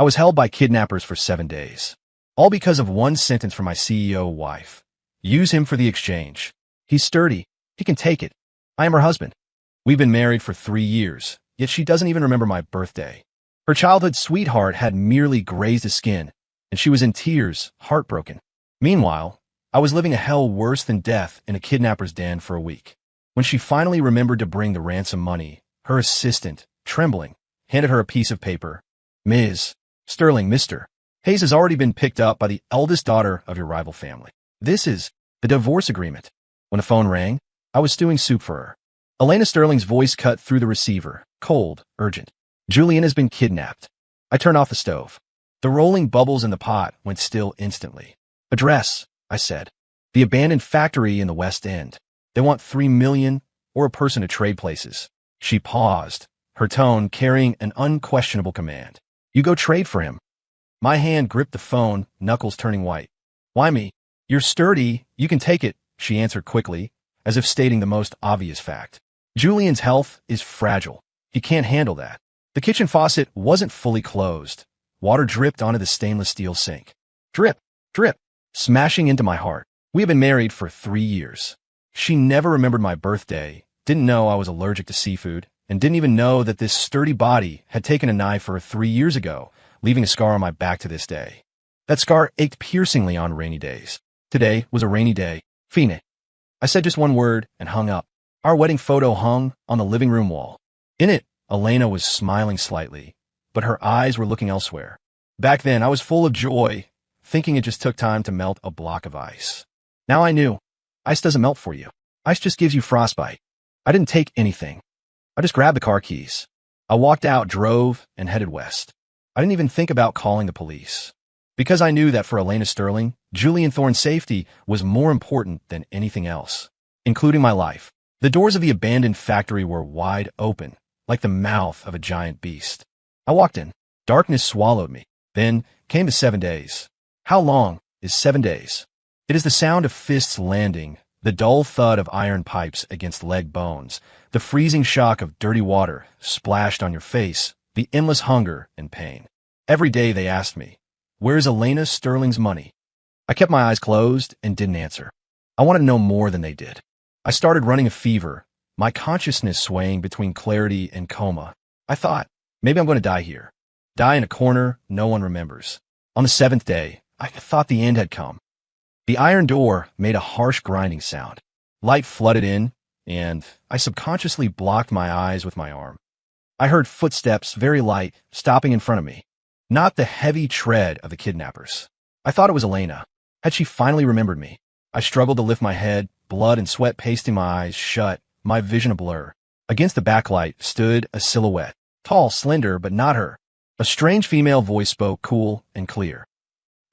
I was held by kidnappers for 7 days. All because of one sentence from my CEO wife. Use him for the exchange. He's sturdy. He can take it. I am her husband. We've been married for 3 years, yet she doesn't even remember my birthday. Her childhood sweetheart had merely grazed his skin, and she was in tears, heartbroken. Meanwhile, I was living a hell worse than death in a kidnapper's den for a week. When she finally remembered to bring the ransom money, her assistant, trembling, handed her a piece of paper. Ms. Sterling, Mr. Hayes has already been picked up by the eldest daughter of your rival family. This is the divorce agreement. When the phone rang, I was stewing soup for her. Elena Sterling's voice cut through the receiver, cold, urgent. Julian has been kidnapped. I turned off the stove. The rolling bubbles in the pot went still instantly. Address, I said. The abandoned factory in the West End. They want $3 million or a person to trade places. She paused, her tone carrying an unquestionable command. You go trade for him. My hand gripped the phone, knuckles turning white. Why me? You're sturdy, you can take it, she answered quickly, as if stating the most obvious fact. Julian's health is fragile. He can't handle that. The kitchen faucet wasn't fully closed. Water dripped onto the stainless steel sink. Drip, drip, smashing into my heart. We have been married for 3 years. She never remembered my birthday, didn't know I was allergic to seafood, and didn't even know that this sturdy body had taken a knife for her 3 years ago, leaving a scar on my back to this day. That scar ached piercingly on rainy days. Today was a rainy day. Fine. I said just one word and hung up. Our wedding photo hung on the living room wall. In it, Elena was smiling slightly, but her eyes were looking elsewhere. Back then, I was full of joy, thinking it just took time to melt a block of ice. Now I knew. Ice doesn't melt for you. Ice just gives you frostbite. I didn't take anything. I just grabbed the car keys. I walked out, drove, and headed west. I didn't even think about calling the police. Because I knew that for Elena Sterling, Julian Thorne's safety was more important than anything else, including my life. The doors of the abandoned factory were wide open, like the mouth of a giant beast. I walked in. Darkness swallowed me. Then came the 7 days. How long is 7 days? It is the sound of fists landing, the dull thud of iron pipes against leg bones, the freezing shock of dirty water splashed on your face, the endless hunger and pain. Every day they asked me, where's Elena Sterling's money? I kept my eyes closed and didn't answer. I wanted to know more than they did. I started running a fever, my consciousness swaying between clarity and coma. I thought, maybe I'm going to die here. Die in a corner no one remembers. On the 7th day, I thought the end had come. The iron door made a harsh grinding sound. Light flooded in, and I subconsciously blocked my eyes with my arm. I heard footsteps, very light, stopping in front of me. Not the heavy tread of the kidnappers. I thought it was Elena. Had she finally remembered me? I struggled to lift my head, blood and sweat pasting my eyes shut, my vision a blur. Against the backlight stood a silhouette. Tall, slender, but not her. A strange female voice spoke, cool and clear.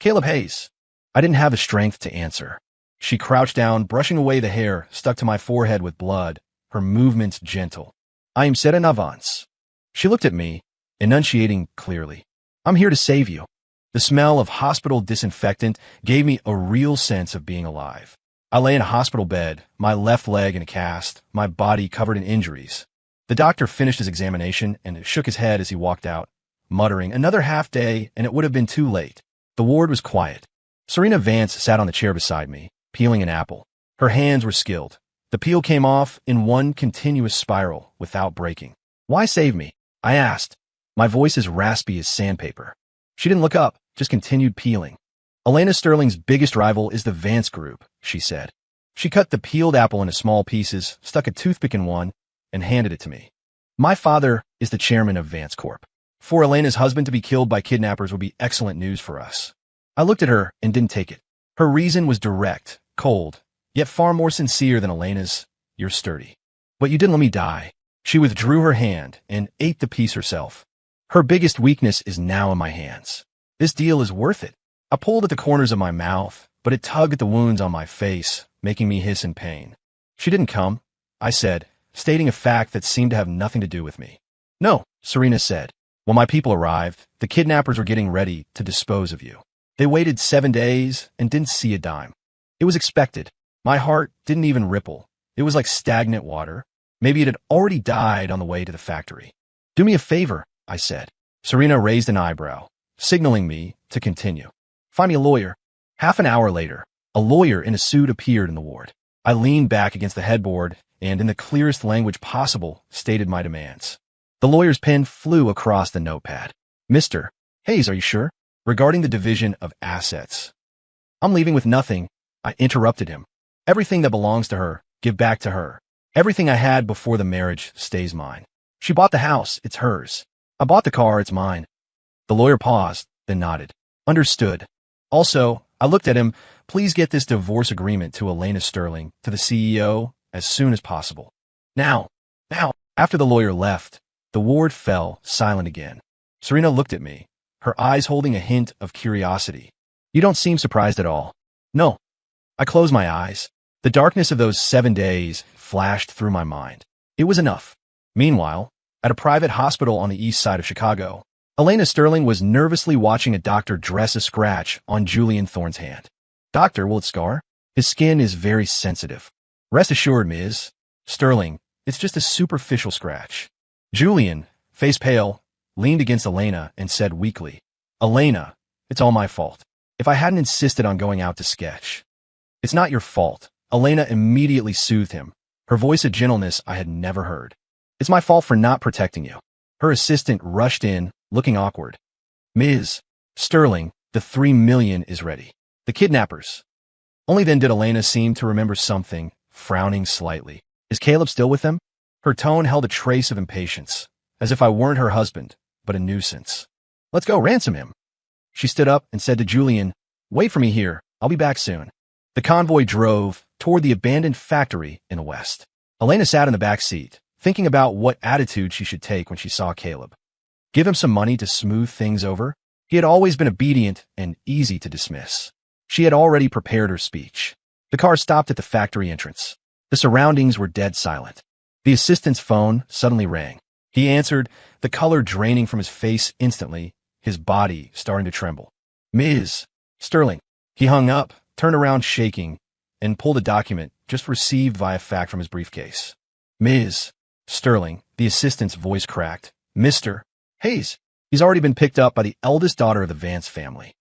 Caleb Hayes. I didn't have the strength to answer. She crouched down, brushing away the hair stuck to my forehead with blood, her movements gentle. I am Serena, Vance. She looked at me, enunciating clearly. I'm here to save you. The smell of hospital disinfectant gave me a real sense of being alive. I lay in a hospital bed, my left leg in a cast, my body covered in injuries. The doctor finished his examination and shook his head as he walked out, muttering, another half day and it would have been too late. The ward was quiet. Serena Vance sat on the chair beside me, peeling an apple. Her hands were skilled. The peel came off in one continuous spiral without breaking. Why save me? I asked, my voice as raspy as sandpaper. She didn't look up, just continued peeling. Elena Sterling's biggest rival is the Vance Group, she said. She cut the peeled apple into small pieces, stuck a toothpick in one, and handed it to me. My father is the chairman of Vance Corp. For Elena's husband to be killed by kidnappers would be excellent news for us. I looked at her and didn't take it. Her reason was direct, cold, yet far more sincere than Elena's. You're sturdy. But you didn't let me die. She withdrew her hand and ate the piece herself. Her biggest weakness is now in my hands. This deal is worth it. I pulled at the corners of my mouth, but it tugged at the wounds on my face, making me hiss in pain. She didn't come, I said, stating a fact that seemed to have nothing to do with me. No, Serena said. When my people arrived, the kidnappers were getting ready to dispose of you. They waited 7 days and didn't see a dime. It was expected. My heart didn't even ripple. It was like stagnant water. Maybe it had already died on the way to the factory. Do me a favor, I said. Serena raised an eyebrow. signaling me to continue. Find me a lawyer. Half an hour later, a lawyer in a suit appeared in the ward. I leaned back against the headboard and, in the clearest language possible, stated my demands. The lawyer's pen flew across the notepad. Mr. Hayes, are you sure? Regarding the division of assets. I'm leaving with nothing. I interrupted him. Everything that belongs to her, give back to her. Everything I had before the marriage stays mine. She bought the house, it's hers. I bought the car, it's mine. The lawyer paused, then nodded. Understood. Also, I looked at him. Please get this divorce agreement to Elena Sterling, to the CEO, as soon as possible. Now. After the lawyer left, the ward fell silent again. Serena looked at me, her eyes holding a hint of curiosity. You don't seem surprised at all. No. I closed my eyes. The darkness of those 7 days flashed through my mind. It was enough. Meanwhile, at a private hospital on the east side of Chicago, Elena Sterling was nervously watching a doctor dress a scratch on Julian Thorne's hand. Doctor, will it scar? His skin is very sensitive. Rest assured, Ms. Sterling, it's just a superficial scratch. Julian, face pale, leaned against Elena and said weakly, Elena, it's all my fault. If I hadn't insisted on going out to sketch. It's not your fault. Elena immediately soothed him, her voice a gentleness I had never heard. It's my fault for not protecting you. Her assistant rushed in, looking awkward. Ms. Sterling, the $3 million is ready. The kidnappers. Only then did Elena seem to remember something, frowning slightly. Is Caleb still with them? Her tone held a trace of impatience, as if I weren't her husband, but a nuisance. Let's go ransom him. She stood up and said to Julian, wait for me here. I'll be back soon. The convoy drove toward the abandoned factory in the west. Elena sat in the back seat, thinking about what attitude she should take when she saw Caleb. Give him some money to smooth things over? He had always been obedient and easy to dismiss. She had already prepared her speech. The car stopped at the factory entrance. The surroundings were dead silent. The assistant's phone suddenly rang. He answered, the color draining from his face instantly, his body starting to tremble. Ms. Sterling. He hung up, turned around shaking, and pulled a document just received via fax from his briefcase. Ms. Sterling, the assistant's voice cracked. Mr. Hayes. He's already been picked up by the eldest daughter of the Vance family.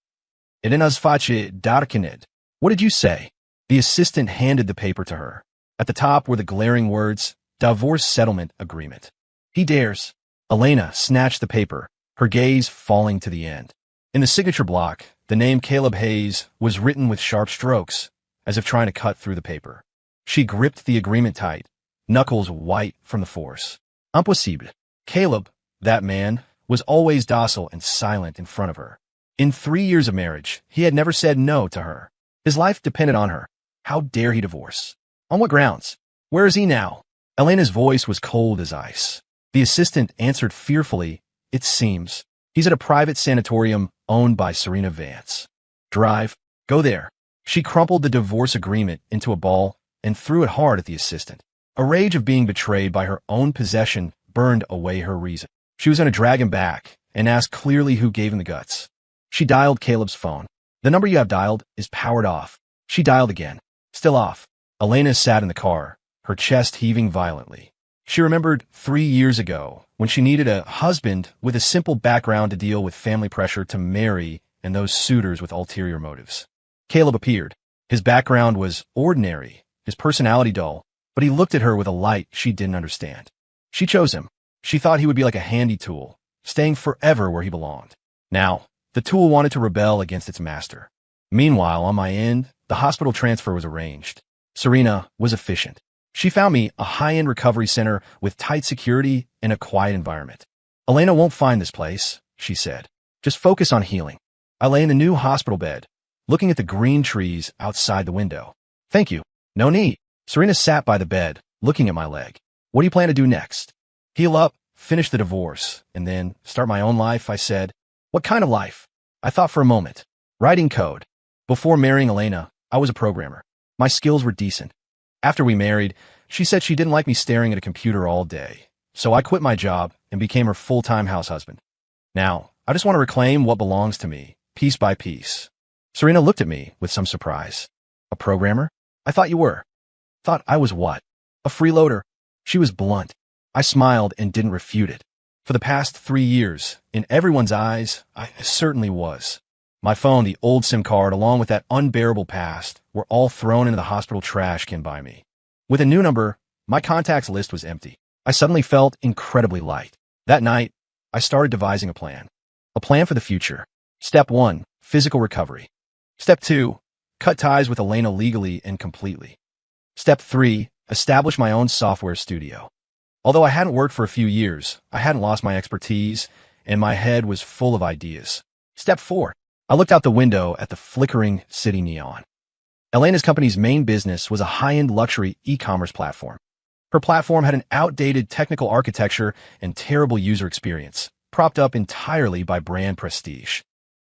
What did you say? The assistant handed the paper to her. At the top were the glaring words, Divorce Settlement Agreement. He dares. Elena snatched the paper, her gaze falling to the end. In the signature block, the name Caleb Hayes was written with sharp strokes, as if trying to cut through the paper. She gripped the agreement tight, knuckles white from the force. Impossible. Caleb, that man, was always docile and silent in front of her. In 3 years of marriage, he had never said no to her. His life depended on her. How dare he divorce? On what grounds? Where is he now? Elena's voice was cold as ice. The assistant answered fearfully, it seems. He's at a private sanatorium owned by Serena Vance. Drive. Go there. She crumpled the divorce agreement into a ball and threw it hard at the assistant. A rage of being betrayed by her own possession burned away her reason. She was going to drag him back and ask clearly who gave him the guts. She dialed Caleb's phone. The number you have dialed is powered off. She dialed again. Still off. Elena sat in the car, her chest heaving violently. She remembered 3 years ago when she needed a husband with a simple background to deal with family pressure to marry and those suitors with ulterior motives. Caleb appeared. His background was ordinary, his personality dull, but he looked at her with a light she didn't understand. She chose him. She thought he would be like a handy tool, staying forever where he belonged. Now, the tool wanted to rebel against its master. Meanwhile, on my end, the hospital transfer was arranged. Serena was efficient. She found me a high-end recovery center with tight security and a quiet environment. Elena won't find this place, she said. Just focus on healing. I lay in the new hospital bed, looking at the green trees outside the window. Thank you. No need. Serena sat by the bed, looking at my leg. What do you plan to do next? Heal up, finish the divorce, and then start my own life, I said. What kind of life? I thought for a moment. Writing code. Before marrying Elena, I was a programmer. My skills were decent. After we married, she said she didn't like me staring at a computer all day, so I quit my job and became her full-time house husband. Now, I just want to reclaim what belongs to me, piece by piece. Serena looked at me with some surprise. A programmer? I thought you were. Thought I was what? A freeloader. She was blunt. I smiled and didn't refute it. For the past 3 years, in everyone's eyes, I certainly was. My phone, the old SIM card, along with that unbearable past, were all thrown into the hospital trash can by me. With a new number, my contacts list was empty. I suddenly felt incredibly light. That night, I started devising a plan. A plan for the future. Step 1, physical recovery. Step 2, cut ties with Elena legally and completely. Step 3, establish my own software studio. Although I hadn't worked for a few years, I hadn't lost my expertise, and my head was full of ideas. Step 4, I looked out the window at the flickering city neon. Elena's company's main business was a high-end luxury e-commerce platform. Her platform had an outdated technical architecture and terrible user experience, propped up entirely by brand prestige.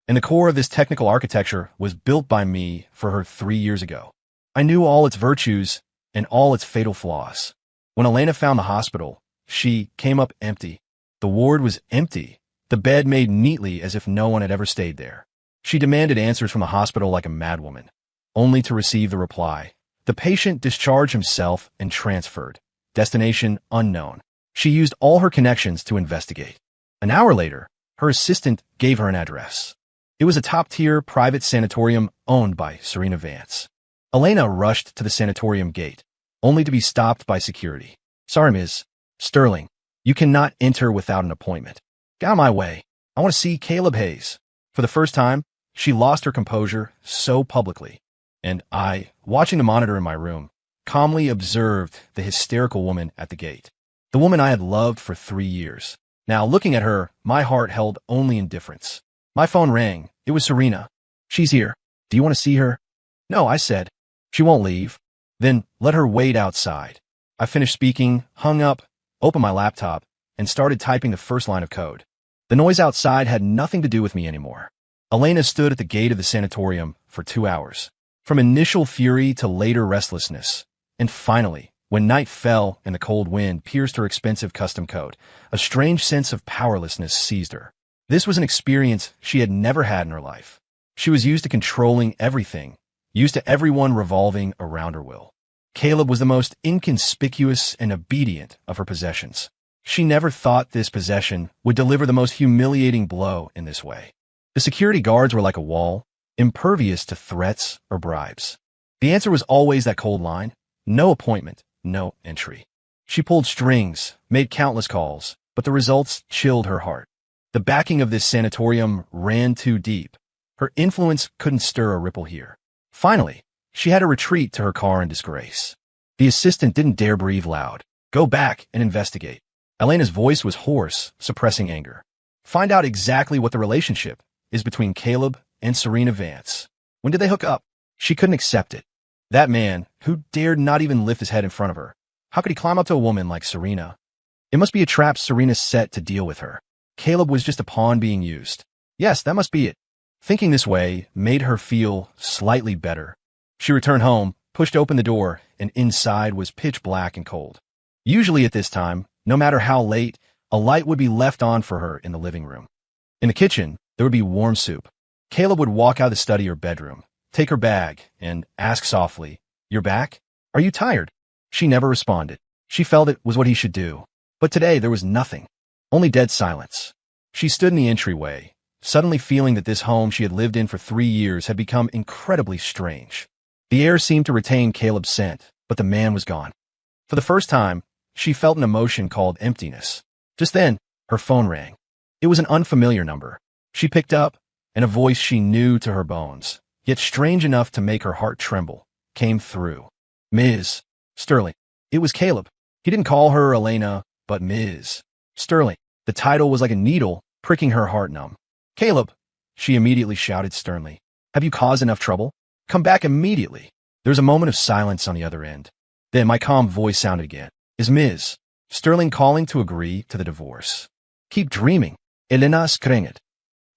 And the core of this technical architecture was built by me for her 3 years ago. I knew all its virtues and all its fatal flaws. When Elena found the hospital, she came up empty. The ward was empty, the bed made neatly as if no one had ever stayed there. She demanded answers from the hospital like a madwoman, only to receive the reply. The patient discharged himself and transferred. Destination unknown. She used all her connections to investigate. An hour later, her assistant gave her an address. It was a top-tier private sanatorium owned by Serena Vance. Elena rushed to the sanatorium gate, only to be stopped by security. "Sorry, Ms. Sterling. You cannot enter without an appointment. Get out of my way. I want to see Caleb Hayes." For the first time, she lost her composure so publicly, and I, watching the monitor in my room, calmly observed the hysterical woman at the gate. The woman I had loved for 3 years. Now, looking at her, my heart held only indifference. My phone rang. It was Serena. "She's here. Do you want to see her?" "No," I said. "She won't leave." "Then let her wait outside." I finished speaking, hung up, opened my laptop, and started typing the first line of code. The noise outside had nothing to do with me anymore. Elena stood at the gate of the sanatorium for 2 hours. From initial fury to later restlessness. And finally, when night fell and the cold wind pierced her expensive custom coat, a strange sense of powerlessness seized her. This was an experience she had never had in her life. She was used to controlling everything, used to everyone revolving around her will. Caleb was the most inconspicuous and obedient of her possessions. She never thought this possession would deliver the most humiliating blow in this way. The security guards were like a wall, impervious to threats or bribes. The answer was always that cold line: no appointment, no entry. She pulled strings, made countless calls, but the results chilled her heart. The backing of this sanatorium ran too deep. Her influence couldn't stir a ripple here. Finally, she had to retreat to her car in disgrace. The assistant didn't dare breathe loud. "Go back and investigate." Elena's voice was hoarse, suppressing anger. "Find out exactly what the relationship is between Caleb and Serena Vance. When did they hook up?" She couldn't accept it. That man, who dared not even lift his head in front of her, how could he climb up to a woman like Serena? It must be a trap Serena set to deal with her. Caleb was just a pawn being used. Yes, that must be it. Thinking this way made her feel slightly better. She returned home, pushed open the door, and inside was pitch black and cold. Usually at this time, no matter how late, a light would be left on for her in the living room. In the kitchen, there would be warm soup. Caleb would walk out of the study or bedroom, take her bag, and ask softly, "You're back? Are you tired?" She never responded. She felt it was what he should do. But today there was nothing. Only dead silence. She stood in the entryway, suddenly feeling that this home she had lived in for 3 years had become incredibly strange. The air seemed to retain Caleb's scent, but the man was gone. For the first time, she felt an emotion called emptiness. Just then, her phone rang. It was an unfamiliar number. She picked up, and a voice she knew to her bones, yet strange enough to make her heart tremble, came through. "Ms. Sterling." It was Caleb. He didn't call her Elena, but Ms. Sterling. The title was like a needle, pricking her heart numb. "Caleb," she immediately shouted sternly. "Have you caused enough trouble? Come back immediately." There was a moment of silence on the other end. Then my calm voice sounded again. "Is Ms. Sterling calling to agree to the divorce?" "Keep dreaming. Elena skringet."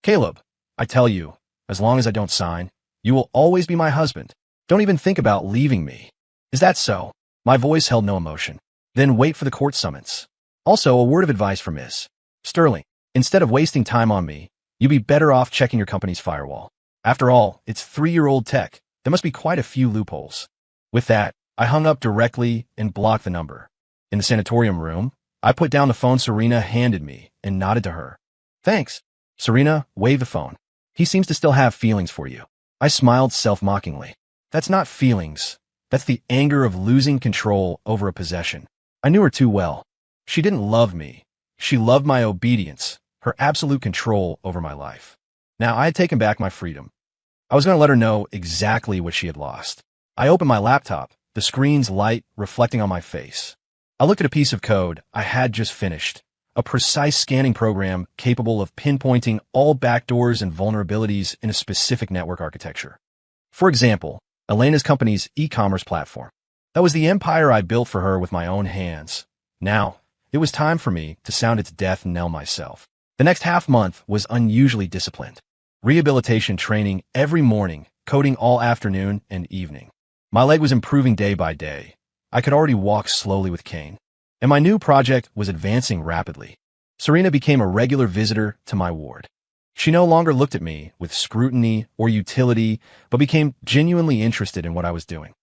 "Caleb, I tell you, as long as I don't sign, you will always be my husband. Don't even think about leaving me." "Is that so?" My voice held no emotion. "Then wait for the court summons. Also, a word of advice for Ms. Sterling. Instead of wasting time on me, you'd be better off checking your company's firewall. After all, it's 3-year-old tech. There must be quite a few loopholes." With that, I hung up directly and blocked the number. In the sanatorium room, I put down the phone Serena handed me and nodded to her. Thanks. Serena waved the phone. He seems to still have feelings for you. I smiled self-mockingly. That's not feelings. That's the anger of losing control over a possession. I knew her too well. She didn't love me. She loved my obedience, her absolute control over my life. Now I had taken back my freedom. I was going to let her know exactly what she had lost. I opened my laptop, the screen's light reflecting on my face. I looked at a piece of code I had just finished, a precise scanning program capable of pinpointing all backdoors and vulnerabilities in a specific network architecture. For example, Elena's company's e-commerce platform. That was the empire I built for her with my own hands. Now, it was time for me to sound its death knell myself. The next half-month was unusually disciplined. Rehabilitation training every morning, coding all afternoon and evening. My leg was improving day by day. I could already walk slowly with cane. And my new project was advancing rapidly. Serena became a regular visitor to my ward. She no longer looked at me with scrutiny or utility, but became genuinely interested in what I was doing.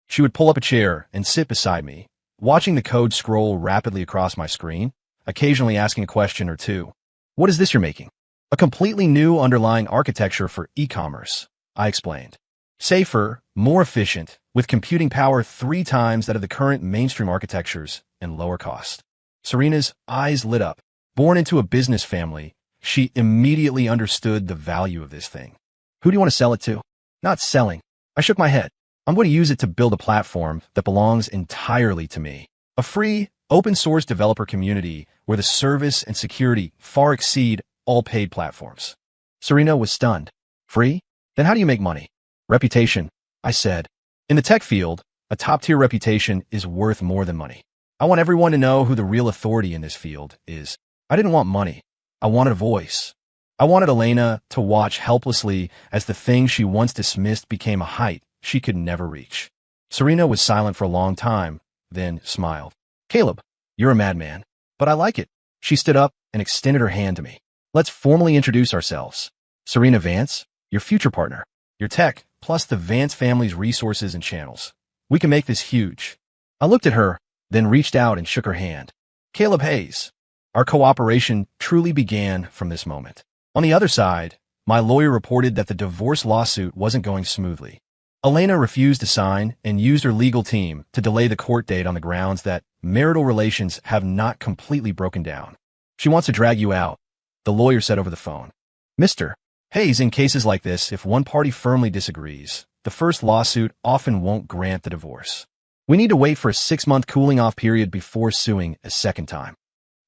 She would pull up a chair and sit beside me, watching the code scroll rapidly across my screen, occasionally asking a question or two. What is this you're making? A completely new underlying architecture for e-commerce, I explained. Safer, more efficient, with computing power 3 times that of the current mainstream architectures and lower cost. Serena's eyes lit up. Born into a business family, she immediately understood the value of this thing. Who do you want to sell it to? Not selling. I shook my head. I'm going to use it to build a platform that belongs entirely to me. A free, open-source developer community where the service and security far exceed all paid platforms. Serena was stunned. Free? Then how do you make money? Reputation, I said. In the tech field, a top-tier reputation is worth more than money. I want everyone to know who the real authority in this field is. I didn't want money. I wanted a voice. I wanted Elena to watch helplessly as the thing she once dismissed became a height she could never reach. Serena was silent for a long time, then smiled. Caleb, you're a madman, but I like it. She stood up and extended her hand to me. Let's formally introduce ourselves. Serena Vance, your future partner. Your tech, plus the Vance family's resources and channels. We can make this huge. I looked at her, then reached out and shook her hand. Caleb Hayes. Our cooperation truly began from this moment. On the other side, my lawyer reported that the divorce lawsuit wasn't going smoothly. Elena refused to sign and used her legal team to delay the court date on the grounds that marital relations have not completely broken down. She wants to drag you out, the lawyer said over the phone. Mr. Hayes, in cases like this, if one party firmly disagrees, the first lawsuit often won't grant the divorce. We need to wait for a 6-month cooling-off period before suing a second time.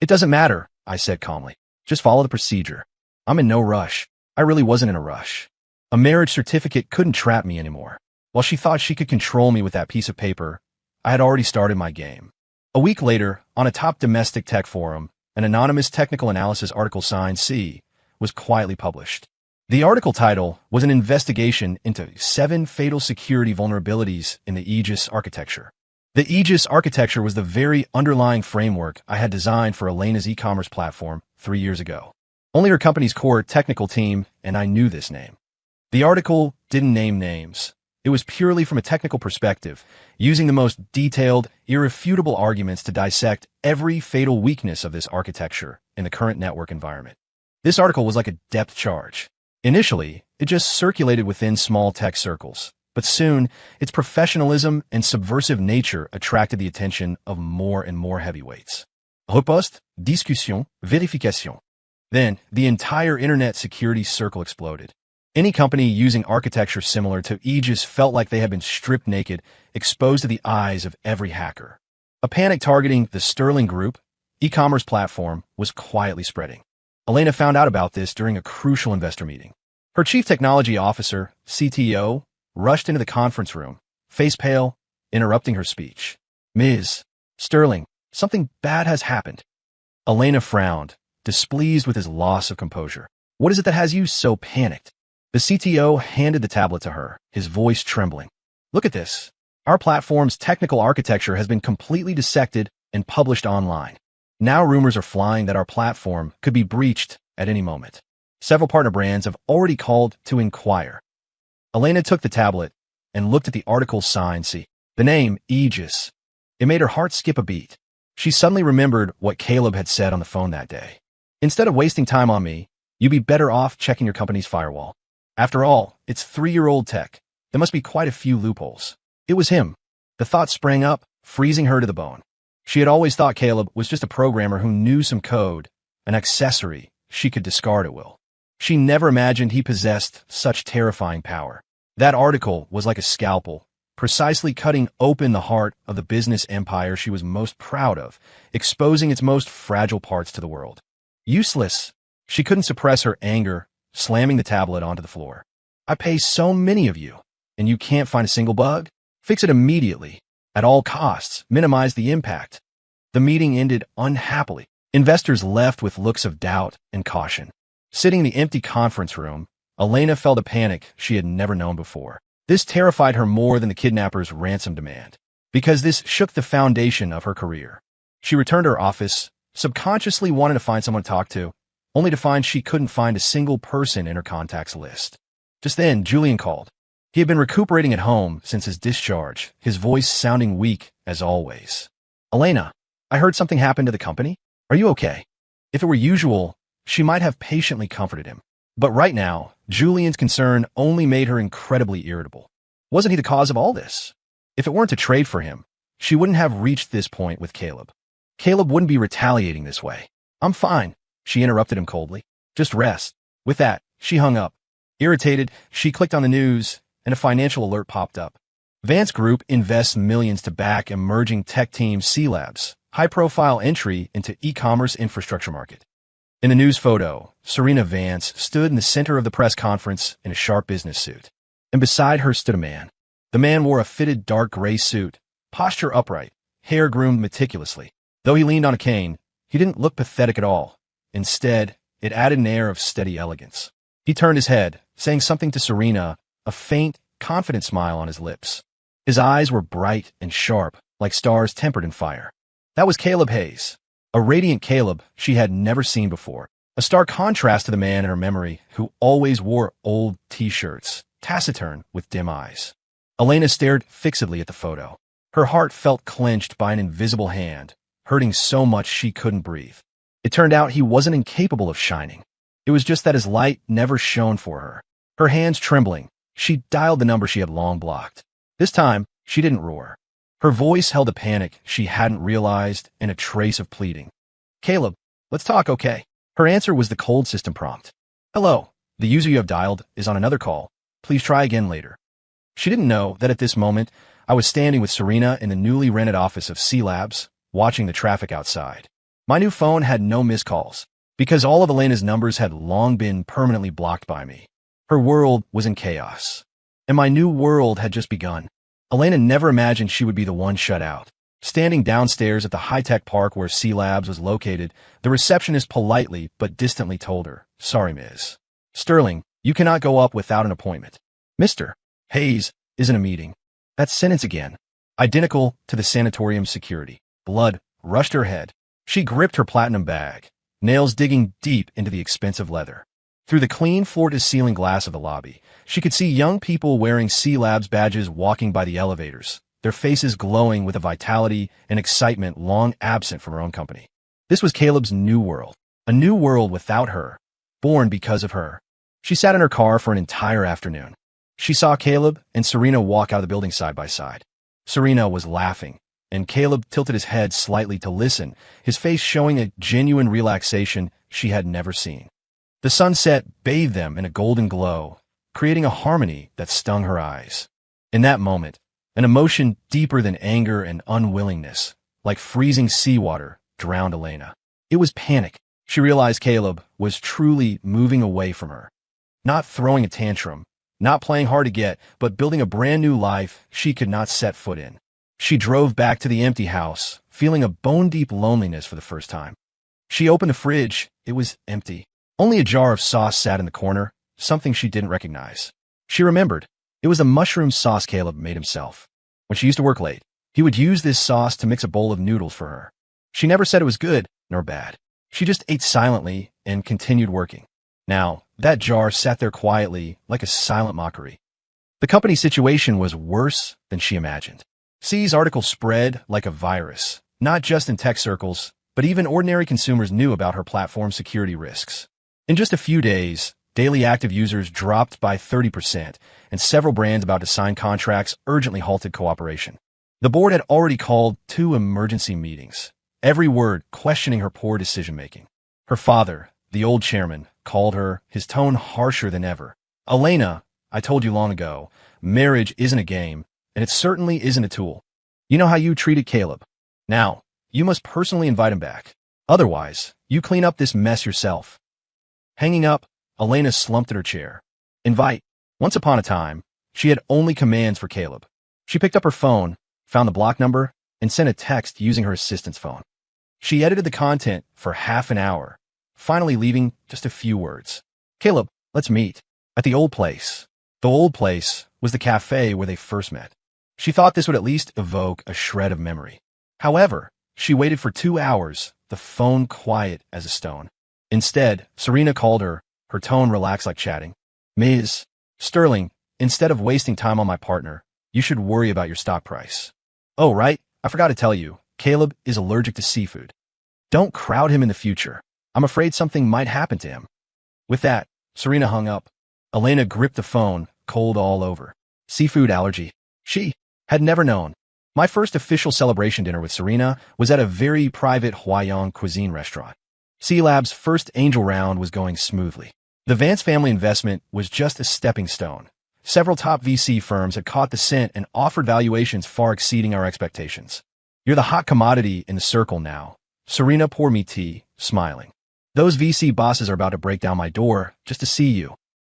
It doesn't matter, I said calmly. Just follow the procedure. I'm in no rush. I really wasn't in a rush. A marriage certificate couldn't trap me anymore. While she thought she could control me with that piece of paper, I had already started my game. A week later, on a top domestic tech forum, an anonymous technical analysis article signed C was quietly published. The article title was an investigation into 7 fatal security vulnerabilities in the Aegis architecture. The Aegis architecture was the very underlying framework I had designed for Elena's e-commerce platform 3 years ago. Only her company's core technical team and I knew this name. The article didn't name names. It was purely from a technical perspective, using the most detailed, irrefutable arguments to dissect every fatal weakness of this architecture in the current network environment. This article was like a depth charge. Initially, it just circulated within small tech circles, but soon, its professionalism and subversive nature attracted the attention of more and more heavyweights. Riposte, discussion, vérification. Then, the entire internet security circle exploded. Any company using architecture similar to Aegis felt like they had been stripped naked, exposed to the eyes of every hacker. A panic targeting the Sterling Group e-commerce platform was quietly spreading. Elena found out about this during a crucial investor meeting. Her chief technology officer, CTO, rushed into the conference room, face pale, interrupting her speech. Ms. Sterling, something bad has happened. Elena frowned, displeased with his loss of composure. What is it that has you so panicked? The CTO handed the tablet to her, his voice trembling. Look at this. Our platform's technical architecture has been completely dissected and published online. Now rumors are flying that our platform could be breached at any moment. Several partner brands have already called to inquire. Elena took the tablet and looked at the article's sign. See, the name Aegis. It made her heart skip a beat. She suddenly remembered what Caleb had said on the phone that day. Instead of wasting time on me, you'd be better off checking your company's firewall. After all, it's 3-year-old tech. There must be quite a few loopholes. It was him. The thought sprang up, freezing her to the bone. She had always thought Caleb was just a programmer who knew some code, an accessory she could discard at will. She never imagined he possessed such terrifying power. That article was like a scalpel, precisely cutting open the heart of the business empire she was most proud of, exposing its most fragile parts to the world. Useless. She couldn't suppress her anger, slamming the tablet onto the floor. I pay so many of you, and you can't find a single bug? Fix it immediately. At all costs, minimize the impact. The meeting ended unhappily. Investors left with looks of doubt and caution. Sitting in the empty conference room, Elena felt a panic she had never known before. This terrified her more than the kidnapper's ransom demand, because this shook the foundation of her career. She returned to her office, subconsciously wanting to find someone to talk to, only to find she couldn't find a single person in her contacts list. Just then, Julian called. He had been recuperating at home since his discharge, his voice sounding weak as always. Elena, I heard something happened to the company. Are you okay? If it were usual, she might have patiently comforted him. But right now, Julian's concern only made her incredibly irritable. Wasn't he the cause of all this? If it weren't a trade for him, she wouldn't have reached this point with Caleb. Caleb wouldn't be retaliating this way. I'm fine, she interrupted him coldly. Just rest. With that, she hung up. Irritated, she clicked on the news, and a financial alert popped up. Vance Group invests millions to back emerging tech team C-Labs, high-profile entry into e-commerce infrastructure market. In the news photo, Serena Vance stood in the center of the press conference in a sharp business suit. And beside her stood a man. The man wore a fitted dark gray suit, posture upright, hair groomed meticulously. Though he leaned on a cane, he didn't look pathetic at all. Instead, it added an air of steady elegance. He turned his head, saying something to Serena, a faint, confident smile on his lips. His eyes were bright and sharp, like stars tempered in fire. That was Caleb Hayes. A radiant Caleb she had never seen before. A stark contrast to the man in her memory who always wore old t-shirts, taciturn with dim eyes. Elena stared fixedly at the photo. Her heart felt clenched by an invisible hand, hurting so much she couldn't breathe. It turned out he wasn't incapable of shining. It was just that his light never shone for her. Her hands trembling, she dialed the number she had long blocked. This time, she didn't roar. Her voice held a panic she hadn't realized and a trace of pleading. Caleb, let's talk, okay? Her answer was the cold system prompt. Hello, the user you have dialed is on another call. Please try again later. She didn't know that at this moment, I was standing with Serena in the newly rented office of C-Labs, watching the traffic outside. My new phone had no missed calls, because all of Elena's numbers had long been permanently blocked by me. Her world was in chaos, and my new world had just begun. Elena never imagined she would be the one shut out. Standing downstairs at the high-tech park where C-Labs was located, the receptionist politely but distantly told her, Sorry, Ms. Sterling, you cannot go up without an appointment. Mr. Hayes is in a meeting. That sentence again, identical to the sanatorium security. Blood rushed her head. She gripped her platinum bag, nails digging deep into the expensive leather. Through the clean floor-to-ceiling glass of the lobby, she could see young people wearing C-Labs badges walking by the elevators, their faces glowing with a vitality and excitement long absent from her own company. This was Caleb's new world, a new world without her, born because of her. She sat in her car for an entire afternoon. She saw Caleb and Serena walk out of the building side by side. Serena was laughing, and Caleb tilted his head slightly to listen, his face showing a genuine relaxation she had never seen. The sunset bathed them in a golden glow, creating a harmony that stung her eyes. In that moment, an emotion deeper than anger and unwillingness, like freezing seawater, drowned Elena. It was panic. She realized Caleb was truly moving away from her. Not throwing a tantrum, not playing hard to get, but building a brand new life she could not set foot in. She drove back to the empty house, feeling a bone-deep loneliness for the first time. She opened the fridge. It was empty. Only a jar of sauce sat in the corner, something she didn't recognize. She remembered. It was the mushroom sauce Caleb made himself. When she used to work late, he would use this sauce to mix a bowl of noodles for her. She never said it was good nor bad. She just ate silently and continued working. Now, that jar sat there quietly, like a silent mockery. The company's situation was worse than she imagined. C's article spread like a virus, not just in tech circles, but even ordinary consumers knew about her platform's security risks. In just a few days, daily active users dropped by 30%, and several brands about to sign contracts urgently halted cooperation. The board had already called 2 emergency meetings, every word questioning her poor decision-making. Her father, the old chairman, called her, his tone harsher than ever. "Elena, I told you long ago, marriage isn't a game, and it certainly isn't a tool. You know how you treated Caleb. Now, you must personally invite him back. Otherwise, you clean up this mess yourself." Hanging up, Elena slumped in her chair. Invite. Once upon a time, she had only commands for Caleb. She picked up her phone, found the block number, and sent a text using her assistant's phone. She edited the content for half an hour, finally leaving just a few words. "Caleb, let's meet. At the old place." The old place was the cafe where they first met. She thought this would at least evoke a shred of memory. However, she waited for 2 hours, the phone quiet as a stone. Instead, Serena called her, her tone relaxed like chatting. "Ms. Sterling, instead of wasting time on my partner, you should worry about your stock price. Oh, right, I forgot to tell you, Caleb is allergic to seafood. Don't crowd him in the future. I'm afraid something might happen to him." With that, Serena hung up. Elena gripped the phone, cold all over. Seafood allergy. She had never known. My first official celebration dinner with Serena was at a very private Hawaiian cuisine restaurant. C-Lab's first angel round was going smoothly. The Vance family investment was just a stepping stone. Several top VC firms had caught the scent and offered valuations far exceeding our expectations. "You're the hot commodity in the circle now." Serena poured me tea, smiling. "Those VC bosses are about to break down my door just to see you."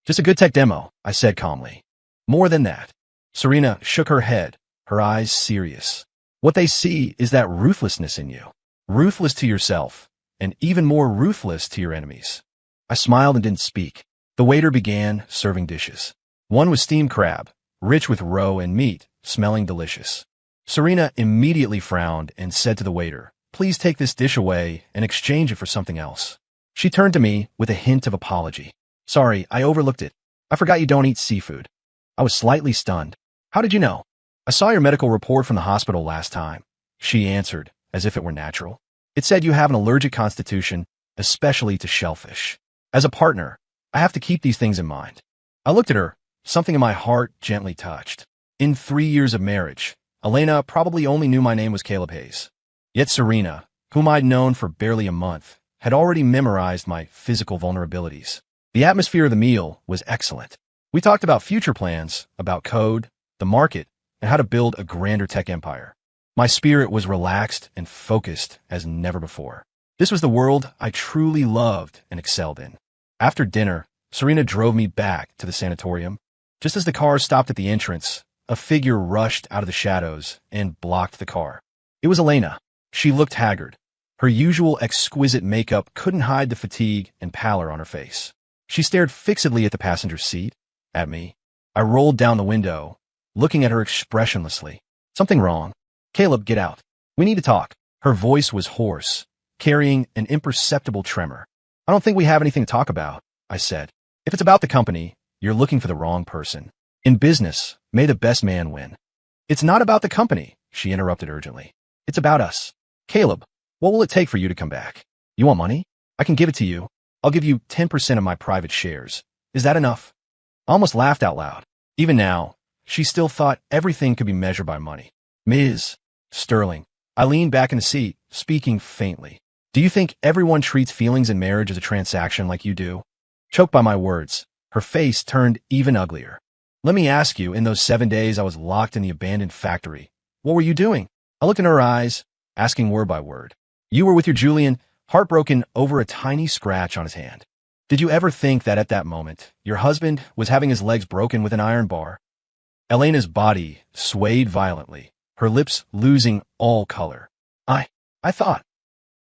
"Just a good tech demo," I said calmly. "More than that." Serena shook her head, her eyes serious. "What they see is that ruthlessness in you. Ruthless to yourself, and even more ruthless to your enemies." I smiled and didn't speak. The waiter began serving dishes. One was steamed crab, rich with roe and meat, smelling delicious. Serena immediately frowned and said to the waiter, "Please take this dish away and exchange it for something else." She turned to me with a hint of apology. "Sorry, I overlooked it. I forgot you don't eat seafood." I was slightly stunned. "How did you know?" "I saw your medical report from the hospital last time," she answered, as if it were natural. "It said you have an allergic constitution, especially to shellfish. As a partner, I have to keep these things in mind." I looked at her, something in my heart gently touched. In 3 years of marriage, Elena probably only knew my name was Caleb Hayes. Yet Serena, whom I'd known for barely a month, had already memorized my physical vulnerabilities. The atmosphere of the meal was excellent. We talked about future plans, about code, the market, and how to build a grander tech empire. My spirit was relaxed and focused as never before. This was the world I truly loved and excelled in. After dinner, Serena drove me back to the sanatorium. Just as the car stopped at the entrance, a figure rushed out of the shadows and blocked the car. It was Elena. She looked haggard. Her usual exquisite makeup couldn't hide the fatigue and pallor on her face. She stared fixedly at the passenger seat, at me. I rolled down the window, looking at her expressionlessly. "Something wrong? Caleb, get out. We need to talk." Her voice was hoarse, carrying an imperceptible tremor. "I don't think we have anything to talk about," I said. "If it's about the company, you're looking for the wrong person. In business, may the best man win." "It's not about the company," she interrupted urgently. "It's about us. Caleb, what will it take for you to come back? You want money? I can give it to you. I'll give you 10% of my private shares. Is that enough?" I almost laughed out loud. Even now, she still thought everything could be measured by money. "Ms. Sterling." I leaned back in the seat, speaking faintly. "Do you think everyone treats feelings in marriage as a transaction like you do?" Choked by my words, her face turned even uglier. "Let me ask you, in those 7 days I was locked in the abandoned factory, what were you doing?" I looked in her eyes, asking word by word. "You were with your Julian, heartbroken over a tiny scratch on his hand. Did you ever think that at that moment, your husband was having his legs broken with an iron bar?" Elena's body swayed violently, her lips losing all color. I thought.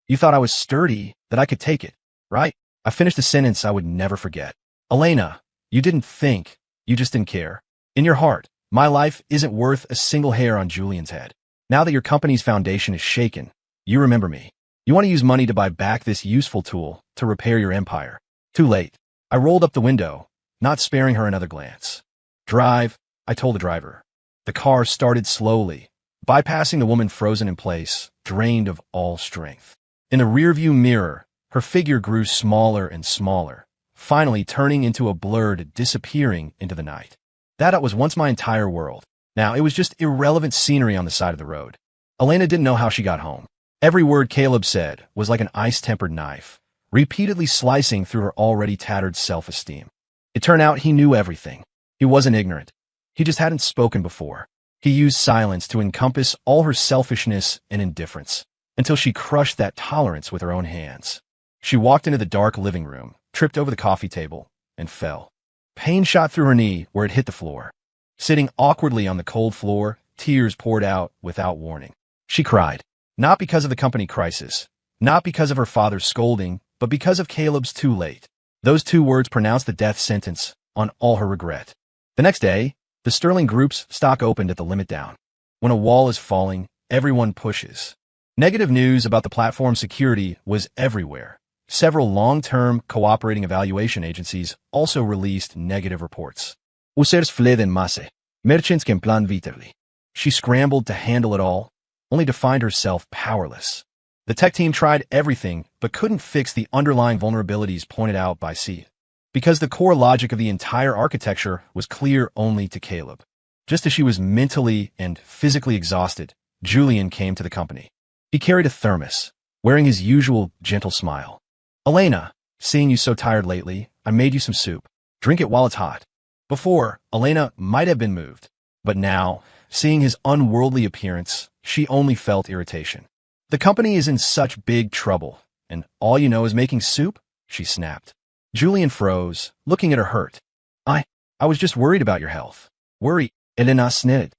You thought I was sturdy, that I could take it, right?" I finished a sentence I would never forget. "Elena, you didn't think, you just didn't care. In your heart, my life isn't worth a single hair on Julian's head. Now that your company's foundation is shaken, you remember me. You want to use money to buy back this useful tool to repair your empire. Too late." I rolled up the window, not sparing her another glance. "Drive," I told the driver. The car started slowly, bypassing the woman frozen in place, drained of all strength. In the rearview mirror, her figure grew smaller and smaller, finally turning into a blur, disappearing into the night. That was once my entire world. Now it was just irrelevant scenery on the side of the road. Elena didn't know how she got home. Every word Caleb said was like an ice-tempered knife, repeatedly slicing through her already tattered self-esteem. It turned out he knew everything. He wasn't ignorant. He just hadn't spoken before. He used silence to encompass all her selfishness and indifference, until she crushed that tolerance with her own hands. She walked into the dark living room, tripped over the coffee table, and fell. Pain shot through her knee where it hit the floor. Sitting awkwardly on the cold floor, tears poured out without warning. She cried, not because of the company crisis, not because of her father's scolding, but because of Caleb's too late. Those 2 words pronounced the death sentence on all her regret. The next day, the Sterling Group's stock opened at the limit down. When a wall is falling, everyone pushes. Negative news about the platform's security was everywhere. Several long-term cooperating evaluation agencies also released negative reports. Users fled en masse. Merchants can plan vitally. She scrambled to handle it all, only to find herself powerless. The tech team tried everything, but couldn't fix the underlying vulnerabilities pointed out by C. Because the core logic of the entire architecture was clear only to Caleb. Just as she was mentally and physically exhausted, Julian came to the company. He carried a thermos, wearing his usual gentle smile. Elena, seeing you so tired lately, I made you some soup. Drink it while it's hot. Before, Elena might have been moved, but now, seeing his unworldly appearance, she only felt irritation. The company is in such big trouble, and all you know is making soup? She snapped. Julian froze, looking at her hurt. I was just worried about your health. Worry, Elena snitted.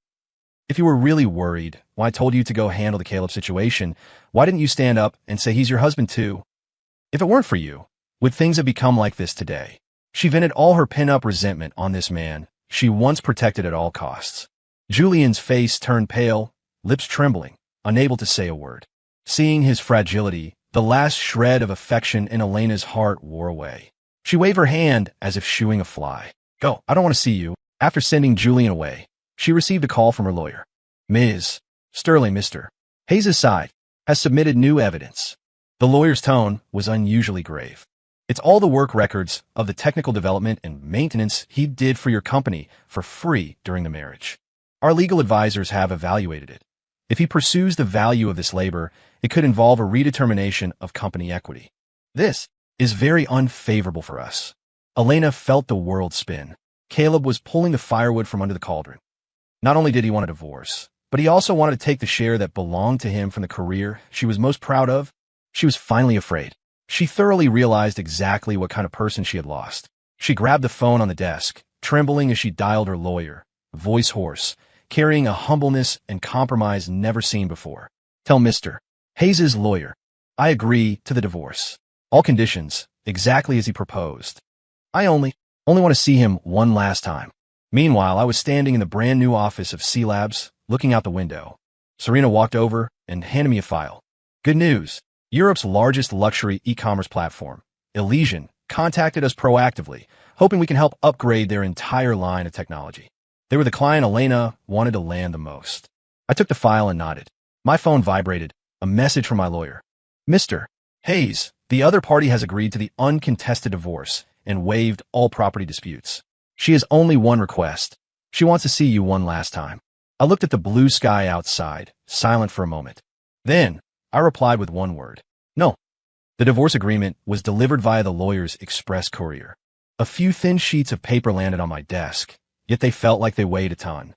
If you were really worried, when I told you to go handle the Caleb situation, why didn't you stand up and say he's your husband too? If it weren't for you, would things have become like this today? She vented all her pent-up resentment on this man she once protected at all costs. Julian's face turned pale, lips trembling, unable to say a word. Seeing his fragility, the last shred of affection in Elena's heart wore away. She waved her hand as if shooing a fly. Go, I don't want to see you. After sending Julian away, she received a call from her lawyer. Ms. Sterling, Mr. Hayes' side has submitted new evidence. The lawyer's tone was unusually grave. It's all the work records of the technical development and maintenance he did for your company for free during the marriage. Our legal advisors have evaluated it. If he pursues the value of this labor, it could involve a redetermination of company equity. This is very unfavorable for us. Elena felt the world spin. Caleb was pulling the firewood from under the cauldron. Not only did he want a divorce, but he also wanted to take the share that belonged to him from the career she was most proud of. She was finally afraid. She thoroughly realized exactly what kind of person she had lost. She grabbed the phone on the desk, trembling as she dialed her lawyer, voice hoarse, carrying a humbleness and compromise never seen before. Tell Mr. Hayes' lawyer, I agree to the divorce. All conditions, exactly as he proposed. I only want to see him one last time. Meanwhile, I was standing in the brand new office of C Labs, looking out the window. Serena walked over and handed me a file. Good news. Europe's largest luxury e-commerce platform, Elysian, contacted us proactively, hoping we can help upgrade their entire line of technology. They were the client Elena wanted to land the most. I took the file and nodded. My phone vibrated, a message from my lawyer. Mr. Hayes, the other party has agreed to the uncontested divorce and waived all property disputes. She has only one request. She wants to see you one last time. I looked at the blue sky outside, silent for a moment. Then, I replied with one word. No. The divorce agreement was delivered via the lawyer's express courier. A few thin sheets of paper landed on my desk, yet they felt like they weighed a ton.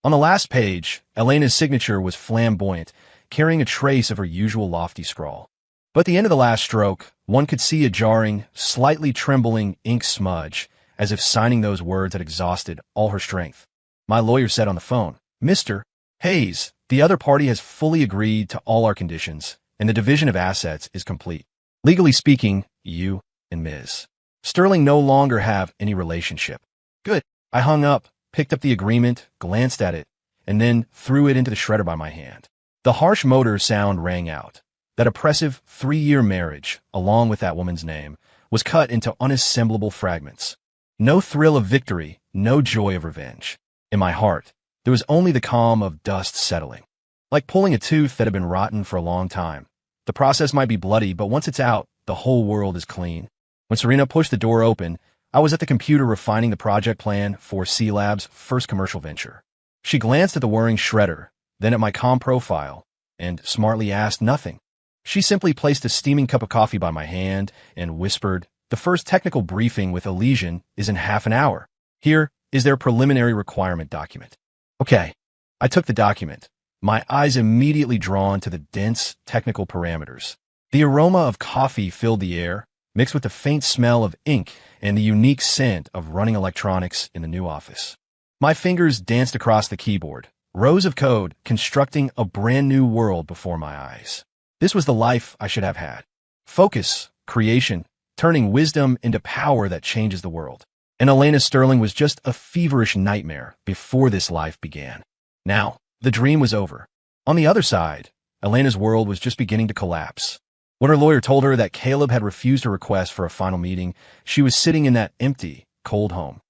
On the last page, Elena's signature was flamboyant, carrying a trace of her usual lofty scrawl. But at the end of the last stroke, one could see a jarring, slightly trembling ink smudge, as if signing those words had exhausted all her strength. My lawyer said on the phone, Mr. Hayes, the other party has fully agreed to all our conditions, and the division of assets is complete. Legally speaking, you and Ms. Sterling no longer have any relationship. Good. I hung up, picked up the agreement, glanced at it, and then threw it into the shredder by my hand. The harsh motor sound rang out. That oppressive 3-year marriage, along with that woman's name, was cut into unassemblable fragments. No thrill of victory, no joy of revenge. In my heart, there was only the calm of dust settling. Like pulling a tooth that had been rotten for a long time, The process might be bloody, but once it's out, the whole world is clean. When Serena pushed the door open, I was at the computer refining the project plan for C Lab's first commercial venture. She glanced at the whirring shredder, then at my com profile, and smartly asked nothing. She simply placed a steaming cup of coffee by my hand and whispered, "The first technical briefing with Elysian is in half an hour. Here is their preliminary requirement document." Okay. I took the document, my eyes immediately drawn to the dense technical parameters. The aroma of coffee filled the air, mixed with the faint smell of ink and the unique scent of running electronics in the new office. My fingers danced across the keyboard, rows of code constructing a brand new world before my eyes. This was the life I should have had. Focus, creation, turning wisdom into power that changes the world. And Elena Sterling was just a feverish nightmare before this life began. Now, the dream was over. On the other side, Elena's world was just beginning to collapse. When her lawyer told her that Caleb had refused her request for a final meeting, she was sitting in that empty, cold home.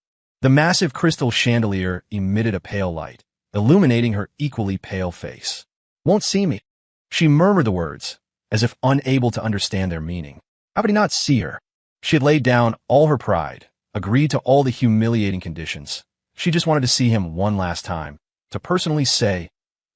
The massive crystal chandelier emitted a pale light, illuminating her equally pale face. "Won't see me." She murmured the words, as if unable to understand their meaning. How would he not see her? She had laid down all her pride, agreed to all the humiliating conditions. She just wanted to see him one last time, to personally say,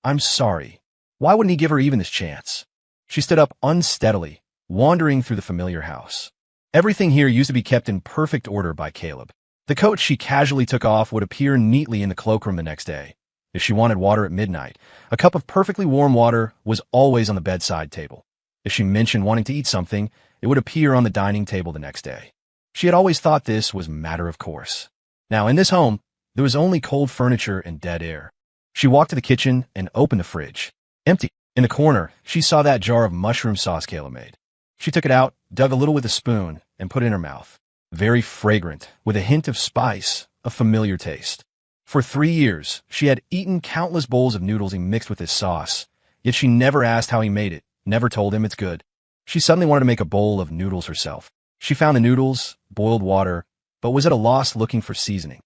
"I'm sorry." Why wouldn't he give her even this chance? She stood up unsteadily, wandering through the familiar house. Everything here used to be kept in perfect order by Caleb. The coat she casually took off would appear neatly in the cloakroom the next day. If she wanted water at midnight, a cup of perfectly warm water was always on the bedside table. If she mentioned wanting to eat something, it would appear on the dining table the next day. She had always thought this was matter of course. Now, in this home, there was only cold furniture and dead air. She walked to the kitchen and opened the fridge. Empty. In the corner, she saw that jar of mushroom sauce Kayla made. She took it out, dug a little with a spoon, and put it in her mouth. Very fragrant, with a hint of spice, a familiar taste. For 3 years, she had eaten countless bowls of noodles he mixed with his sauce, yet she never asked how he made it, never told him it's good. She suddenly wanted to make a bowl of noodles herself. She found the noodles, boiled water, but was at a loss looking for seasoning.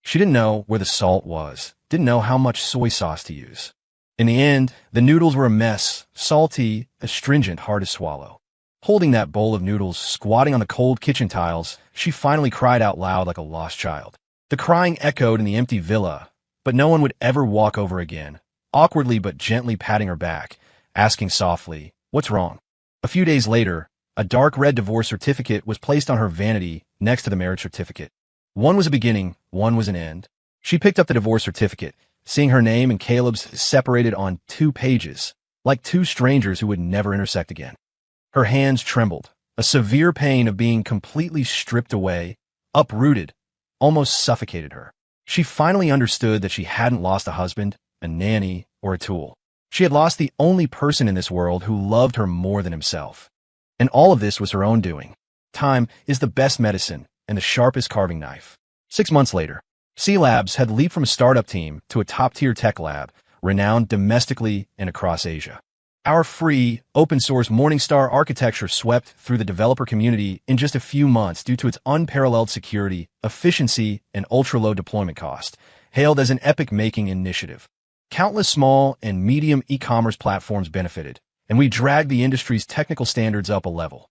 She didn't know where the salt was, didn't know how much soy sauce to use. In the end, the noodles were a mess, salty, astringent, hard to swallow. Holding that bowl of noodles, squatting on the cold kitchen tiles, she finally cried out loud like a lost child. The crying echoed in the empty villa, but no one would ever walk over again, awkwardly but gently patting her back, asking softly, "What's wrong?" A few days later, a dark red divorce certificate was placed on her vanity next to the marriage certificate. One was a beginning, one was an end. She picked up the divorce certificate, seeing her name and Caleb's separated on 2 pages, like 2 strangers who would never intersect again. Her hands trembled, a severe pain of being completely stripped away, uprooted, almost suffocated her. She finally understood that she hadn't lost a husband, a nanny, or a tool. She had lost the only person in this world who loved her more than himself. And all of this was her own doing. Time is the best medicine and the sharpest carving knife. 6 months later, C Labs had leaped from a startup team to a top-tier tech lab, renowned domestically and across Asia. Our free, open-source Morningstar architecture swept through the developer community in just a few months due to its unparalleled security, efficiency, and ultra-low deployment cost, hailed as an epic-making initiative. Countless small and medium e-commerce platforms benefited, and we dragged the industry's technical standards up a level.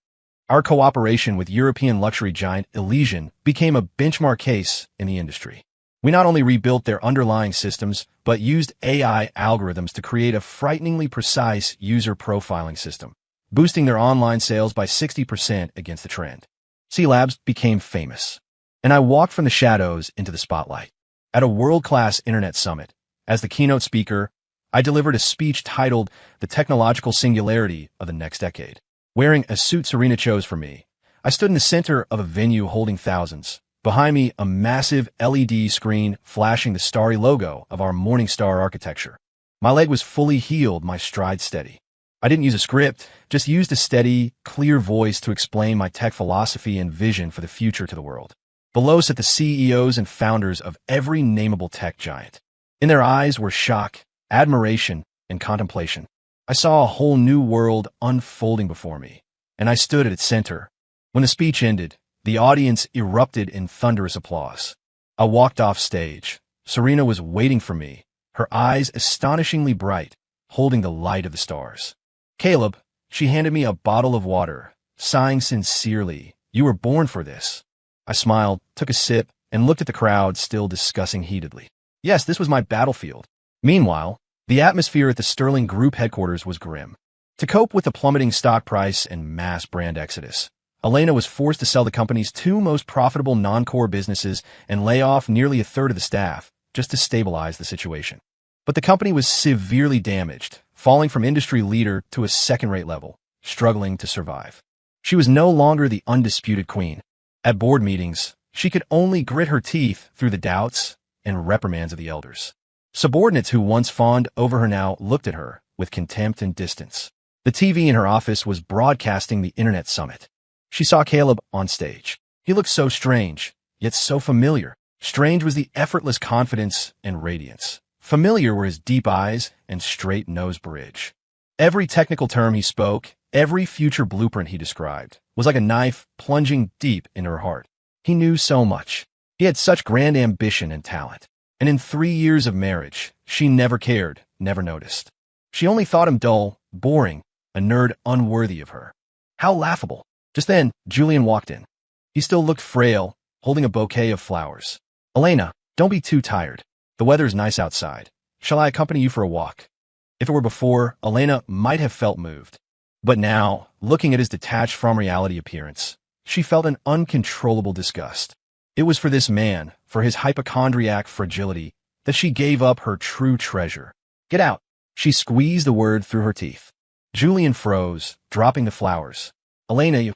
Our cooperation with European luxury giant Elysian became a benchmark case in the industry. We not only rebuilt their underlying systems, but used AI algorithms to create a frighteningly precise user profiling system, boosting their online sales by 60% against the trend. C Labs became famous, and I walked from the shadows into the spotlight. At a world-class internet summit, as the keynote speaker, I delivered a speech titled "The Technological Singularity of the Next Decade." Wearing a suit Serena chose for me, I stood in the center of a venue holding thousands. Behind me, a massive LED screen flashing the starry logo of our Morningstar architecture. My leg was fully healed, my stride steady. I didn't use a script, just used a steady, clear voice to explain my tech philosophy and vision for the future to the world. Below sat the CEOs and founders of every nameable tech giant. In their eyes were shock, admiration, and contemplation. I saw a whole new world unfolding before me, and I stood at its center. When the speech ended, the audience erupted in thunderous applause. I walked off stage. Serena was waiting for me, her eyes astonishingly bright, holding the light of the stars. Caleb, She handed me a bottle of water, sighing sincerely. "You were born for this." I smiled, took a sip, and looked at the crowd still discussing heatedly. Yes, this was my battlefield. Meanwhile, the atmosphere at the Sterling Group headquarters was grim. To cope with the plummeting stock price and mass brand exodus, Elena was forced to sell the company's two most profitable non-core businesses and lay off nearly a third of the staff just to stabilize the situation. But the company was severely damaged, falling from industry leader to a second-rate level, struggling to survive. She was no longer the undisputed queen. At board meetings, she could only grit her teeth through the doubts and reprimands of the elders. Subordinates who once fawned over her now looked at her with contempt and distance. The TV in her office was broadcasting the internet summit. She saw Caleb on stage. He looked so strange, yet so familiar. Strange was the effortless confidence and radiance. Familiar were his deep eyes and straight nose bridge. Every technical term he spoke, every future blueprint he described, was like a knife plunging deep into her heart. He knew so much. He had such grand ambition and talent. And in 3 years of marriage, she never cared, never noticed. She only thought him dull, boring, a nerd unworthy of her. How laughable. Just then, Julian walked in. He still looked frail, holding a bouquet of flowers. "Elena, don't be too tired. The weather's nice outside. Shall I accompany you for a walk?" If it were before, Elena might have felt moved. But now, looking at his detached from reality appearance, she felt an uncontrollable disgust. It was for this man, for his hypochondriac fragility, that she gave up her true treasure. "Get out." She squeezed the word through her teeth. Julian froze, dropping the flowers. "Elena, you—"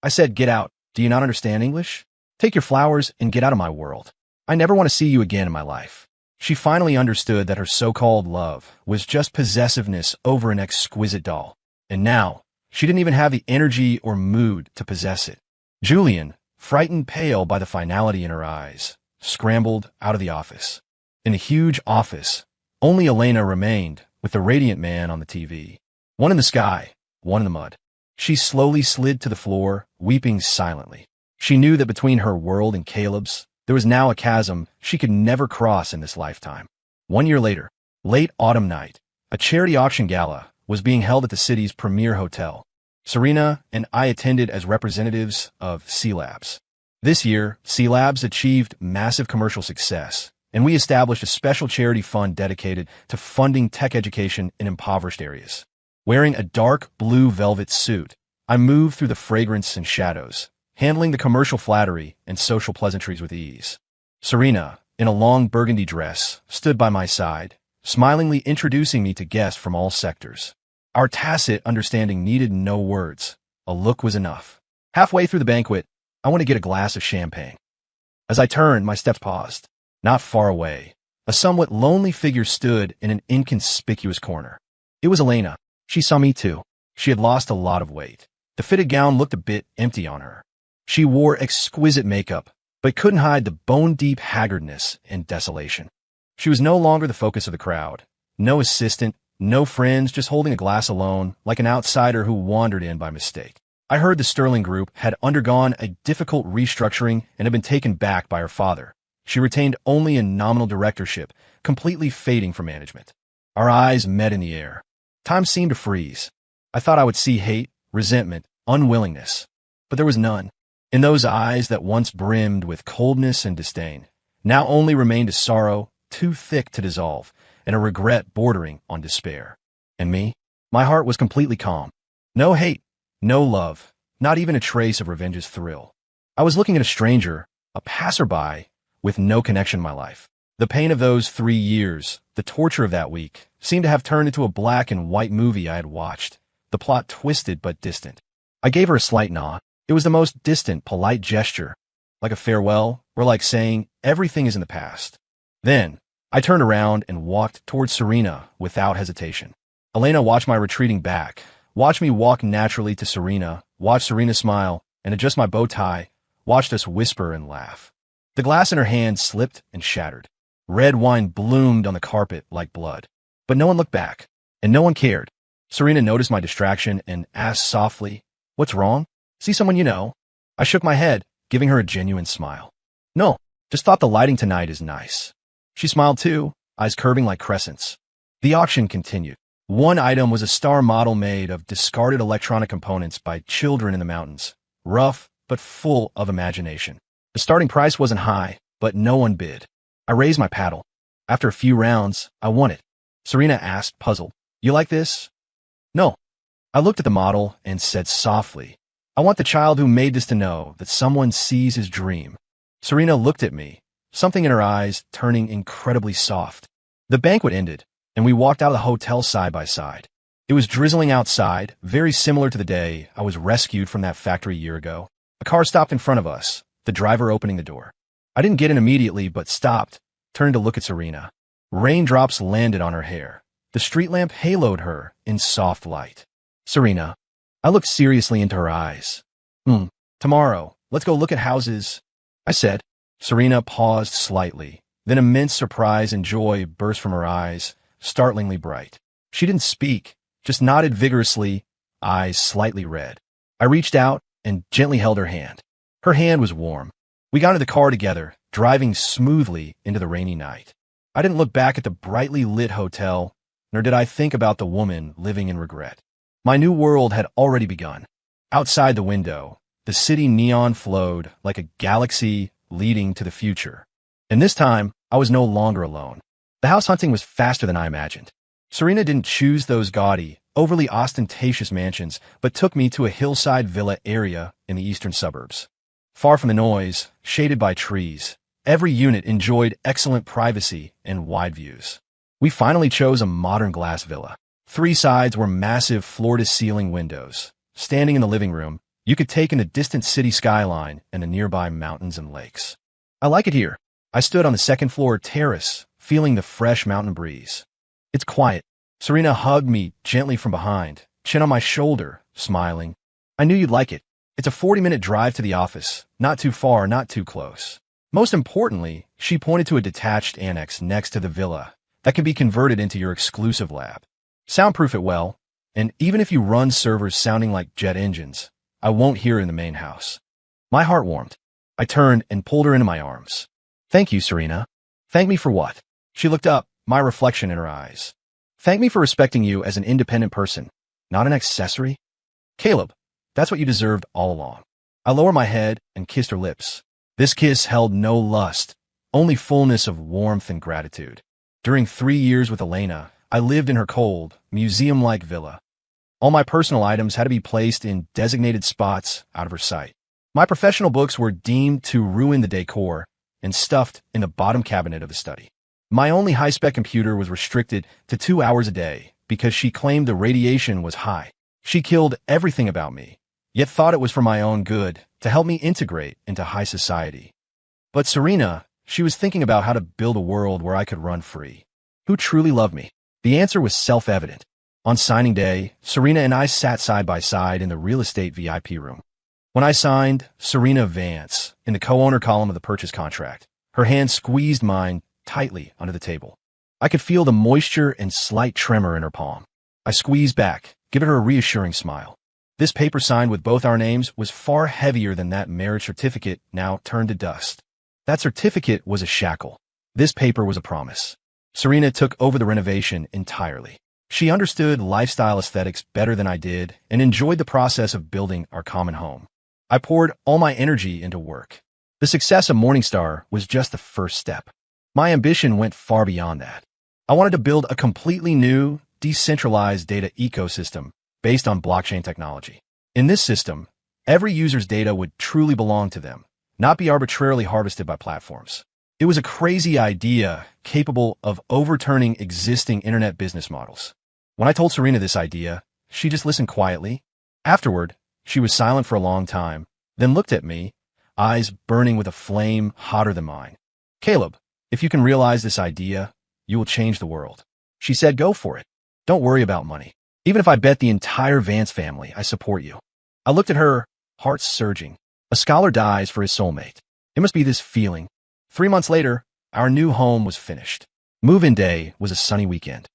I said, "Get out. Do you not understand English? Take your flowers and get out of my world. I never want to see you again in my life." She finally understood that her so-called love was just possessiveness over an exquisite doll. And now, she didn't even have the energy or mood to possess it. Julian, frightened pale by the finality in her eyes, scrambled out of the office. In the huge office, only Elena remained, with the radiant man on the TV. One in the sky, one in the mud. She slowly slid to the floor, weeping silently. She knew that between her world and Caleb's, there was now a chasm she could never cross in this lifetime. 1 year later, late autumn night, a charity auction gala was being held at the city's premier hotel. Serena and I attended as representatives of C-Labs. This year, C-Labs achieved massive commercial success, and we established a special charity fund dedicated to funding tech education in impoverished areas. Wearing a dark blue velvet suit, I moved through the fragrance and shadows, handling the commercial flattery and social pleasantries with ease. Serena, in a long burgundy dress, stood by my side, smilingly introducing me to guests from all sectors. Our tacit understanding needed no words. A look was enough. Halfway through the banquet, I want to get a glass of champagne. As I turned, my steps paused. Not far away, a somewhat lonely figure stood in an inconspicuous corner. It was Elena. She saw me too. She had lost a lot of weight. The fitted gown looked a bit empty on her. She wore exquisite makeup, but couldn't hide the bone-deep haggardness and desolation. She was no longer the focus of the crowd. No assistant, no friends, just holding a glass alone, like an outsider who wandered in by mistake. I heard the Sterling Group had undergone a difficult restructuring and had been taken back by her father. She retained only a nominal directorship, completely fading from management. Our eyes met in the air. Time seemed to freeze. I thought I would see hate, resentment, unwillingness. But there was none. In those eyes that once brimmed with coldness and disdain, now only remained a sorrow too thick to dissolve, and a regret bordering on despair. And me? My heart was completely calm. No hate, no love, not even a trace of revenge's thrill. I was looking at a stranger, a passerby, with no connection in my life. The pain of those 3 years, the torture of that week, seemed to have turned into a black and white movie I had watched, the plot twisted but distant. I gave her a slight nod. It was the most distant, polite gesture, like a farewell, or like saying, everything is in the past. Then, I turned around and walked towards Serena without hesitation. Elena watched my retreating back, watched me walk naturally to Serena, watched Serena smile and adjust my bow tie, watched us whisper and laugh. The glass in her hand slipped and shattered. Red wine bloomed on the carpet like blood. But no one looked back, and no one cared. Serena noticed my distraction and asked softly, "What's wrong? See someone you know?" I shook my head, giving her a genuine smile. "No, just thought the lighting tonight is nice." She smiled too, eyes curving like crescents. The auction continued. One item was a star model made of discarded electronic components by children in the mountains, rough but full of imagination. The starting price wasn't high, but no one bid. I raised my paddle. After a few rounds, I won it. Serena asked, puzzled, "You like this?" "No." I looked at the model and said softly, "I want the child who made this to know that someone sees his dream." Serena looked at me, something in her eyes turning incredibly soft. The banquet ended, and we walked out of the hotel side by side. It was drizzling outside, very similar to the day I was rescued from that factory a year ago. A car stopped in front of us, the driver opening the door. I didn't get in immediately, but stopped, turned to look at Serena. Raindrops landed on her hair. The street lamp haloed her in soft light. "Serena." I looked seriously into her eyes. Tomorrow, let's go look at houses," I said. Serena paused slightly. Then immense surprise and joy burst from her eyes, startlingly bright. She didn't speak, just nodded vigorously, eyes slightly red. I reached out and gently held her hand. Her hand was warm. We got into the car together, driving smoothly into the rainy night. I didn't look back at the brightly lit hotel, nor did I think about the woman living in regret. My new world had already begun. Outside the window, the city neon flowed like a galaxy leading to the future. And this time, I was no longer alone. The house hunting was faster than I imagined. Serena didn't choose those gaudy, overly ostentatious mansions, but took me to a hillside villa area in the eastern suburbs. Far from the noise, shaded by trees, every unit enjoyed excellent privacy and wide views. We finally chose a modern glass villa. 3 sides were massive floor-to-ceiling windows. Standing in the living room, you could take in the distant city skyline and the nearby mountains and lakes. "I like it here." I stood on the second-floor terrace, feeling the fresh mountain breeze. "It's quiet." Serena hugged me gently from behind, chin on my shoulder, smiling. "I knew you'd like it. It's a 40-minute drive to the office, not too far, not too close." Most importantly, she pointed to a detached annex next to the villa that can be converted into your exclusive lab. "Soundproof it well, and even if you run servers sounding like jet engines, I won't hear it in the main house." My heart warmed. I turned and pulled her into my arms. "Thank you, Serena." "Thank me for what?" She looked up, my reflection in her eyes. "Thank me for respecting you as an independent person, not an accessory." "Caleb, that's what you deserved all along." I lowered my head and kissed her lips. This kiss held no lust, only fullness of warmth and gratitude. During 3 years with Elena, I lived in her cold, museum-like villa. All my personal items had to be placed in designated spots out of her sight. My professional books were deemed to ruin the decor and stuffed in the bottom cabinet of the study. My only high-spec computer was restricted to 2 hours a day because she claimed the radiation was high. She killed everything about me, yet thought it was for my own good, to help me integrate into high society. But Serena, she was thinking about how to build a world where I could run free. Who truly loved me? The answer was self-evident. On signing day, Serena and I sat side by side in the real estate VIP room. When I signed Serena Vance in the co-owner column of the purchase contract, her hand squeezed mine tightly under the table. I could feel the moisture and slight tremor in her palm. I squeezed back, giving her a reassuring smile. This paper signed with both our names was far heavier than that marriage certificate now turned to dust. That certificate was a shackle. This paper was a promise. Serena took over the renovation entirely. She understood lifestyle aesthetics better than I did and enjoyed the process of building our common home. I poured all my energy into work. The success of Morningstar was just the first step. My ambition went far beyond that. I wanted to build a completely new, decentralized data ecosystem based on blockchain technology. In this system, every user's data would truly belong to them, not be arbitrarily harvested by platforms. It was a crazy idea capable of overturning existing internet business models. When I told Serena this idea, she just listened quietly. Afterward, she was silent for a long time, then looked at me, eyes burning with a flame hotter than mine. "Caleb, if you can realize this idea, you will change the world." She said, "Go for it. Don't worry about money. Even if I bet the entire Vance family, I support you." I looked at her, heart surging. A scholar dies for his soulmate. It must be this feeling. 3 months later, our new home was finished. Move-in day was a sunny weekend.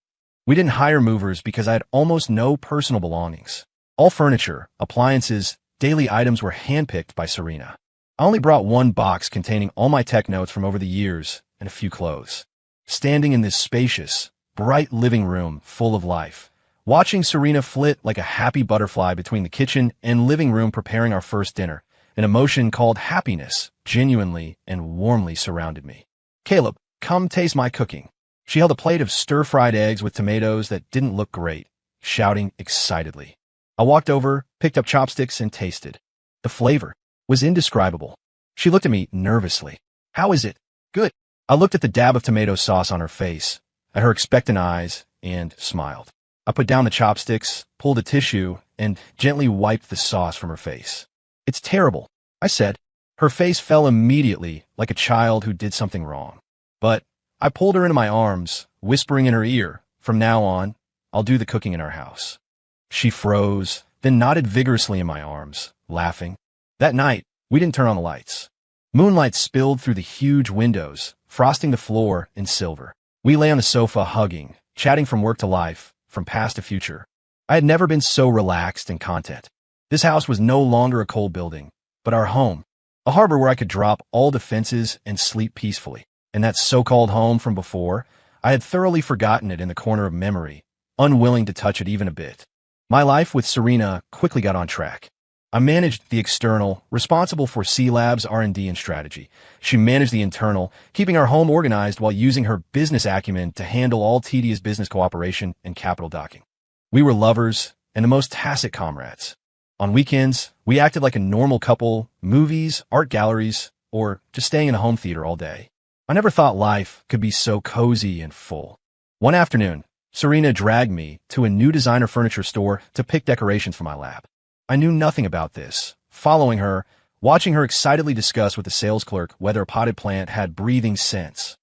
We didn't hire movers because I had almost no personal belongings. All furniture, appliances, daily items were handpicked by Serena. I only brought 1 box containing all my tech notes from over the years and a few clothes. Standing in this spacious, bright living room full of life, watching Serena flit like a happy butterfly between the kitchen and living room preparing our first dinner. An emotion called happiness genuinely and warmly surrounded me. "Caleb, come taste my cooking." She held a plate of stir-fried eggs with tomatoes that didn't look great, shouting excitedly. I walked over, picked up chopsticks, and tasted. The flavor was indescribable. She looked at me nervously. "How is it?" "Good." I looked at the dab of tomato sauce on her face, at her expectant eyes, and smiled. I put down the chopsticks, pulled a tissue, and gently wiped the sauce from her face. "It's terrible," I said. Her face fell immediately, like a child who did something wrong. But I pulled her into my arms, whispering in her ear, "From now on, I'll do the cooking in our house." She froze, then nodded vigorously in my arms, laughing. That night, we didn't turn on the lights. Moonlight spilled through the huge windows, frosting the floor in silver. We lay on the sofa hugging, chatting from work to life, from past to future. I had never been so relaxed and content. This house was no longer a cold building, but our home, a harbor where I could drop all defenses and sleep peacefully. And that so-called home from before, I had thoroughly forgotten it in the corner of memory, unwilling to touch it even a bit. My life with Serena quickly got on track. I managed the external, responsible for C-Lab's R&D and strategy. She managed the internal, keeping our home organized while using her business acumen to handle all tedious business cooperation and capital docking. We were lovers and the most tacit comrades. On weekends, we acted like a normal couple, movies, art galleries, or just staying in a home theater all day. I never thought life could be so cozy and full. One afternoon, Serena dragged me to a new designer furniture store to pick decorations for my lab. I knew nothing about this, following her, watching her excitedly discuss with the sales clerk whether a potted plant had breathing sense.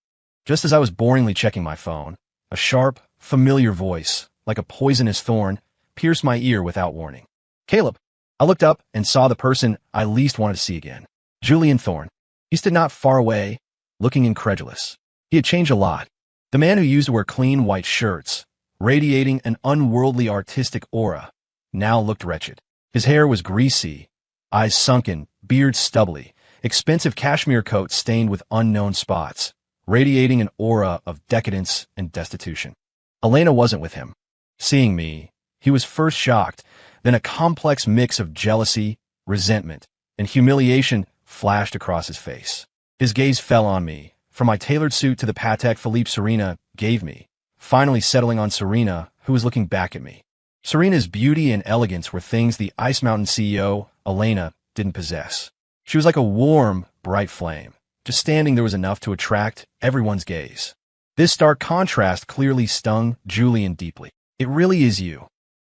Just as I was boringly checking my phone, a sharp, familiar voice, like a poisonous thorn, pierced my ear without warning. "Caleb." I looked up and saw the person I least wanted to see again. Julian Thorne. He stood not far away, looking incredulous. He had changed a lot. The man who used to wear clean white shirts, radiating an unworldly artistic aura, now looked wretched. His hair was greasy, eyes sunken, beard stubbly, expensive cashmere coat stained with unknown spots, radiating an aura of decadence and destitution. Elena wasn't with him. Seeing me, he was first shocked, then a complex mix of jealousy, resentment, and humiliation flashed across his face. His gaze fell on me, from my tailored suit to the Patek Philippe Serena gave me, finally settling on Serena, who was looking back at me. Serena's beauty and elegance were things the Ice Mountain CEO, Elena, didn't possess. She was like a warm, bright flame. Just standing there was enough to attract everyone's gaze. This stark contrast clearly stung Julian deeply. "It really is you."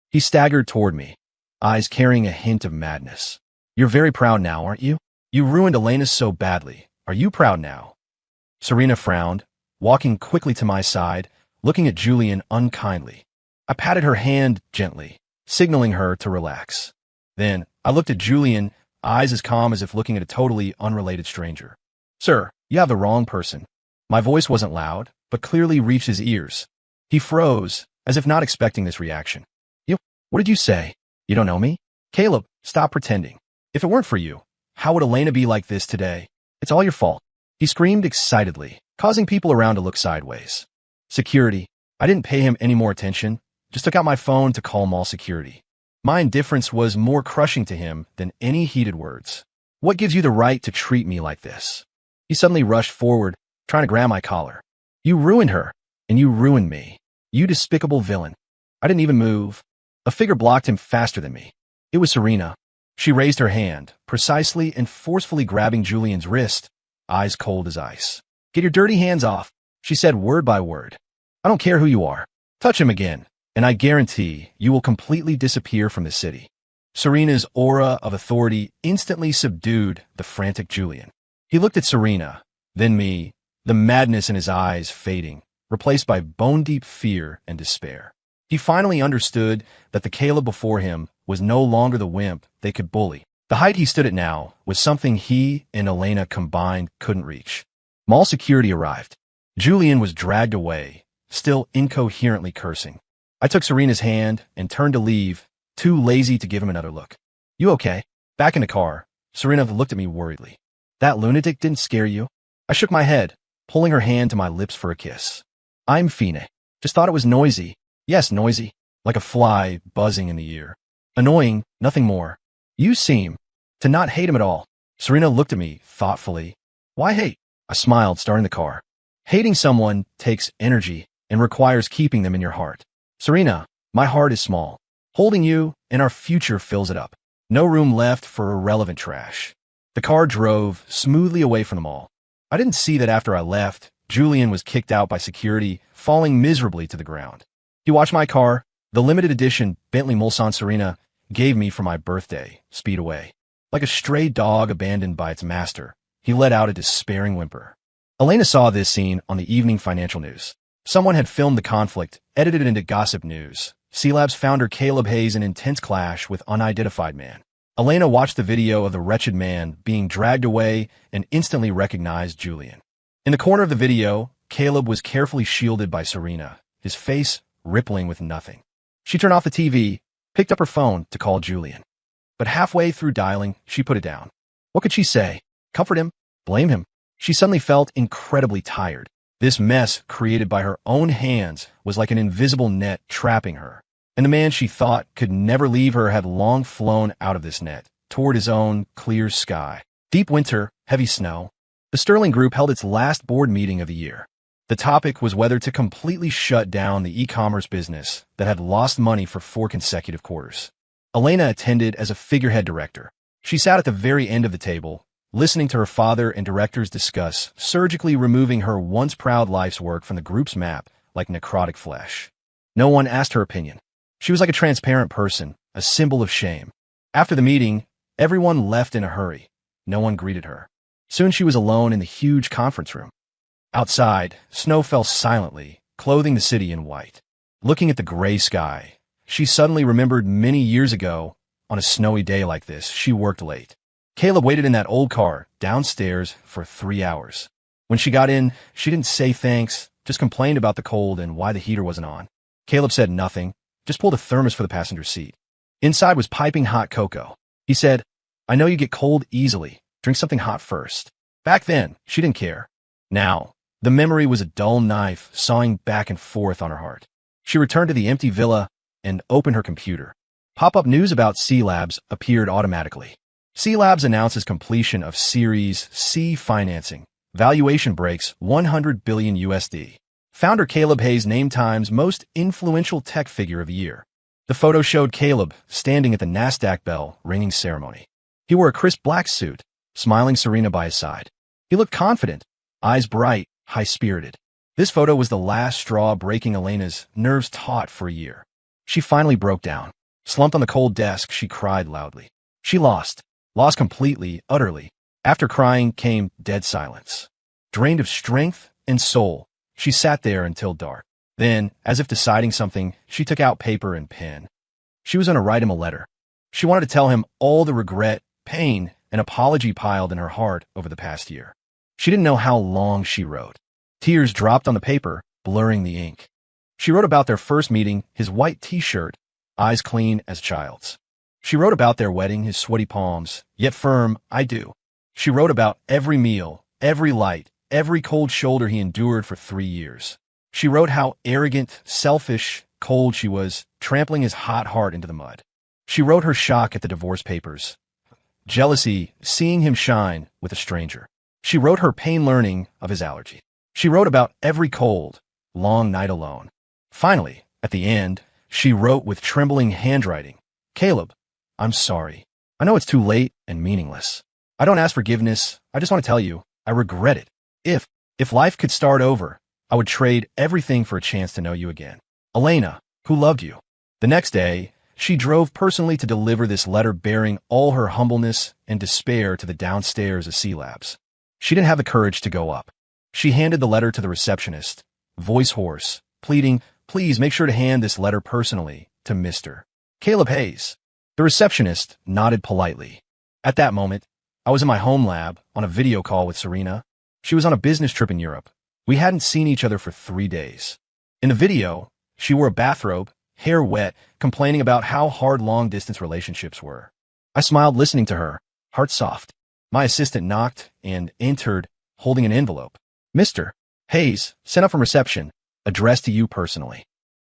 He staggered toward me, eyes carrying a hint of madness. "You're very proud now, aren't you? You ruined Elena so badly. Are you proud now?" Serena frowned, walking quickly to my side, looking at Julian unkindly. I patted her hand gently, signaling her to relax. Then I looked at Julian, eyes as calm as if looking at a totally unrelated stranger. "Sir, you have the wrong person." My voice wasn't loud, but clearly reached his ears. He froze, as if not expecting this reaction. What did you say? You don't know me?" "Caleb, stop pretending. If it weren't for you, how would Elena be like this today? It's all your fault." He screamed excitedly, causing people around to look sideways. Security. I didn't pay him any more attention, just took out my phone to call mall security. My indifference was more crushing to him than any heated words. "What gives you the right to treat me like this?" He suddenly rushed forward, trying to grab my collar. "You ruined her, and you ruined me. You despicable villain." I didn't even move. A figure blocked him faster than me. It was Serena. She raised her hand, precisely and forcefully grabbing Julian's wrist, eyes cold as ice. "Get your dirty hands off," she said word by word. "I don't care who you are. Touch him again, and I guarantee you will completely disappear from the city." Serena's aura of authority instantly subdued the frantic Julian. He looked at Serena, then me, the madness in his eyes fading, replaced by bone-deep fear and despair. He finally understood that the Caleb before him was no longer the wimp they could bully. The height he stood at now was something he and Elena combined couldn't reach. Mall security arrived. Julian was dragged away, still incoherently cursing. I took Serena's hand and turned to leave, too lazy to give him another look. "You okay?" Back in the car, Serena looked at me worriedly. "That lunatic didn't scare you?" I shook my head, pulling her hand to my lips for a kiss. "I'm fine. Just thought it was noisy." "Yes, noisy. like a fly buzzing in the ear. Annoying, nothing more. You seem to not hate him at all. Serena looked at me thoughtfully. Why hate? I smiled, starting the car. Hating someone takes energy and requires keeping them in your heart. Serena, my heart is small. Holding you and our future fills it up. No room left for irrelevant trash. The car drove smoothly away from the mall. I didn't see that after I left, Julian was kicked out by security, falling miserably to the ground. He watched my car, the limited edition Bentley Mulsanne Serena, gave me for my birthday, speed away. Like a stray dog abandoned by its master, he let out a despairing whimper. Elena saw this scene on the evening financial news. Someone had filmed the conflict, edited it into gossip news. C-Lab's founder Caleb Hayes in intense clash with unidentified man. Elena watched the video of the wretched man being dragged away and instantly recognized Julian. In the corner of the video, Caleb was carefully shielded by Serena, his face rippling with nothing. She turned off the TV, picked up her phone to call Julian. But halfway through dialing, she put it down. What could she say? Comfort him? Blame him? She suddenly felt incredibly tired. This mess created by her own hands was like an invisible net trapping her. And the man she thought could never leave her had long flown out of this net, toward his own clear sky. Deep winter, heavy snow. The Sterling Group held its last board meeting of the year. The topic was whether to completely shut down the e-commerce business that had lost money for 4 consecutive quarters. Elena attended as a figurehead director. She sat at the very end of the table, listening to her father and directors discuss surgically removing her once proud life's work from the group's map like necrotic flesh. No one asked her opinion. She was like a transparent person, a symbol of shame. After the meeting, everyone left in a hurry. No one greeted her. Soon she was alone in the huge conference room. Outside, snow fell silently, clothing the city in white. Looking at the gray sky, she suddenly remembered many years ago, on a snowy day like this, she worked late. Caleb waited in that old car downstairs for 3 hours. When she got in, she didn't say thanks, just complained about the cold and why the heater wasn't on. Caleb said nothing, just pulled a thermos for the passenger seat. Inside was piping hot cocoa. He said, I know you get cold easily. Drink something hot first. Back then, she didn't care. Now, the memory was a dull knife sawing back and forth on her heart. She returned to the empty villa and opened her computer. Pop-up news about C-Labs appeared automatically. C-Labs announces completion of Series C financing. Valuation breaks $100 billion USD. Founder Caleb Hayes named Time's most influential tech figure of the year. The photo showed Caleb standing at the NASDAQ bell ringing ceremony. He wore a crisp black suit, smiling Serena by his side. He looked confident, eyes bright, high-spirited. This photo was the last straw breaking Elena's nerves taut for a year. She finally broke down. Slumped on the cold desk, she cried loudly. She lost completely, utterly. After crying came dead silence. Drained of strength and soul, she sat there until dark. Then, as if deciding something, she took out paper and pen. She was going to write him a letter. She wanted to tell him all the regret, pain, and apology piled in her heart over the past year. She didn't know how long she wrote. Tears dropped on the paper, blurring the ink. She wrote about their first meeting, his white t-shirt, eyes clean as a child's. She wrote about their wedding, his sweaty palms, yet firm, I do. She wrote about every meal, every light, every cold shoulder he endured for 3 years. She wrote how arrogant, selfish, cold she was, trampling his hot heart into the mud. She wrote her shock at the divorce papers, jealousy, seeing him shine with a stranger. She wrote her pain learning of his allergy. She wrote about every cold, long night alone. Finally, at the end, she wrote with trembling handwriting, Caleb, I'm sorry. I know it's too late and meaningless. I don't ask forgiveness. I just want to tell you, I regret it. If life could start over, I would trade everything for a chance to know you again. Elena, who loved you. The next day, she drove personally to deliver this letter bearing all her humbleness and despair to the downstairs of C-Labs. She didn't have the courage to go up. She handed the letter to the receptionist, voice hoarse, pleading, please make sure to hand this letter personally to Mr. Caleb Hayes. The receptionist nodded politely. At that moment, I was in my home lab on a video call with Serena. She was on a business trip in Europe. We hadn't seen each other for 3 days. In the video, she wore a bathrobe, hair wet, complaining about how hard long-distance relationships were. I smiled listening to her, heart soft. My assistant knocked and entered, holding an envelope. Mr. Hayes, sent up from reception, addressed to you personally.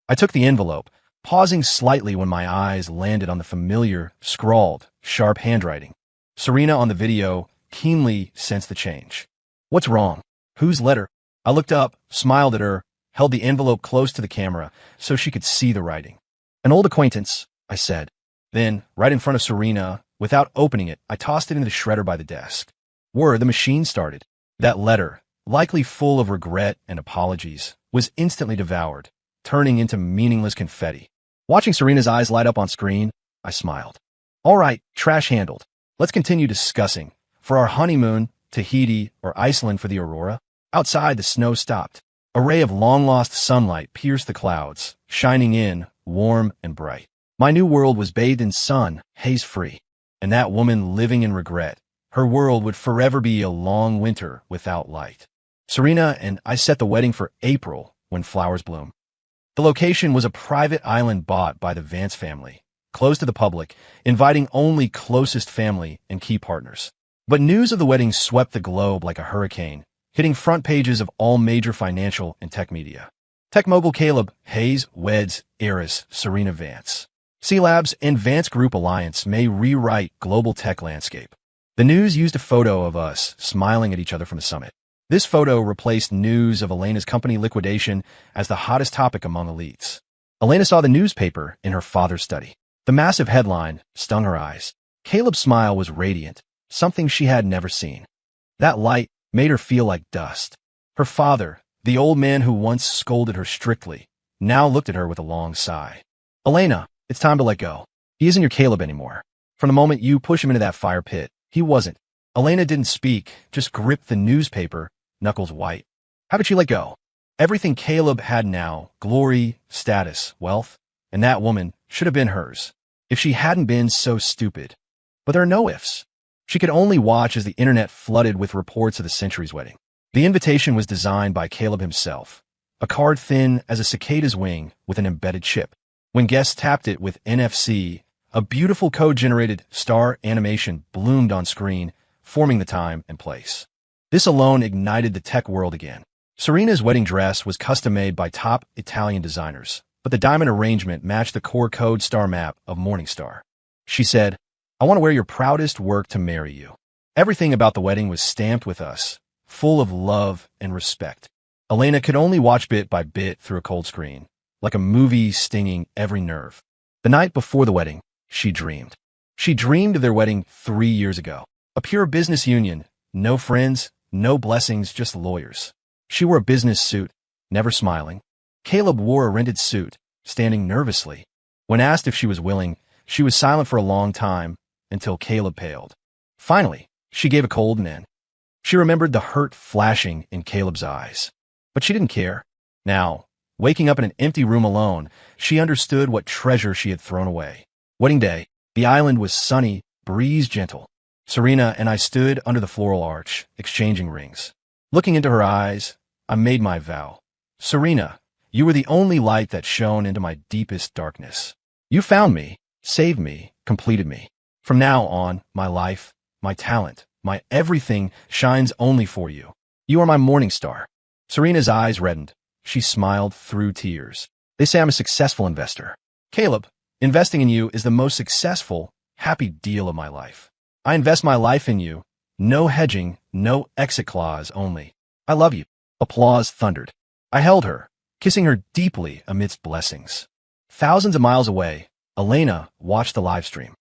I took the envelope, pausing slightly when my eyes landed on the familiar, scrawled, sharp handwriting. Serena on the video keenly sensed the change. What's wrong? Whose letter? I looked up, smiled at her, held the envelope close to the camera so she could see the writing. An old acquaintance, I said. Then, right in front of Serena, without opening it, I tossed it into the shredder by the desk. The machine started. That letter, likely full of regret and apologies, was instantly devoured, turning into meaningless confetti. Watching Serena's eyes light up on screen, I smiled. All right, trash handled. Let's continue discussing. For our honeymoon, Tahiti or Iceland for the aurora. Outside, the snow stopped. A ray of long-lost sunlight pierced the clouds, shining in, warm and bright. My new world was bathed in sun, haze-free. And that woman living in regret, her world would forever be a long winter without light. Serena and I set the wedding for April, when flowers bloom. The location was a private island bought by the Vance family, closed to the public, inviting only closest family and key partners. But news of the wedding swept the globe like a hurricane, hitting front pages of all major financial and tech media. Tech mogul Caleb Hayes weds heiress Serena Vance. C-Labs and Vance Group Alliance may rewrite global tech landscape. The news used a photo of us smiling at each other from the summit. This photo replaced news of Elena's company liquidation as the hottest topic among elites. Elena saw the newspaper in her father's study. The massive headline stung her eyes. Caleb's smile was radiant, something she had never seen. That light made her feel like dust. Her father, the old man who once scolded her strictly, now looked at her with a long sigh. Elena, it's time to let go. He isn't your Caleb anymore. From the moment you push him into that fire pit, he wasn't. Elena didn't speak, just gripped the newspaper, knuckles white. How could she let go? Everything Caleb had now, glory, status, wealth, and that woman should have been hers, if she hadn't been so stupid. But there are no ifs. She could only watch as the internet flooded with reports of the century's wedding. The invitation was designed by Caleb himself, a card thin as a cicada's wing with an embedded chip. When guests tapped it with NFC, a beautiful code-generated star animation bloomed on screen, forming the time and place. This alone ignited the tech world again. Serena's wedding dress was custom-made by top Italian designers, but the diamond arrangement matched the core code star map of Morningstar. She said, I want to wear your proudest work to marry you. Everything about the wedding was stamped with us, full of love and respect. Elena could only watch bit by bit through a cold screen, like a movie stinging every nerve. The night before the wedding, she dreamed. She dreamed of their wedding 3 years ago. A pure business union, no friends, no blessings, just lawyers. She wore a business suit, never smiling. Caleb wore a rented suit, standing nervously. When asked if she was willing, she was silent for a long time, until Caleb paled. Finally, she gave a cold N. She remembered the hurt flashing in Caleb's eyes. But she didn't care. Now, waking up in an empty room alone, she understood what treasure she had thrown away. Wedding day, the island was sunny, breeze gentle. Serena and I stood under the floral arch, exchanging rings. Looking into her eyes, I made my vow. Serena, you were the only light that shone into my deepest darkness. You found me, saved me, completed me. From now on, my life, my talent, my everything shines only for you. You are my morning star. Serena's eyes reddened. She smiled through tears. They say I'm a successful investor. Caleb, investing in you is the most successful, happy deal of my life. I invest my life in you. No hedging, no exit clause only. I love you. Applause thundered. I held her, kissing her deeply amidst blessings. Thousands of miles away, Elena watched the live stream.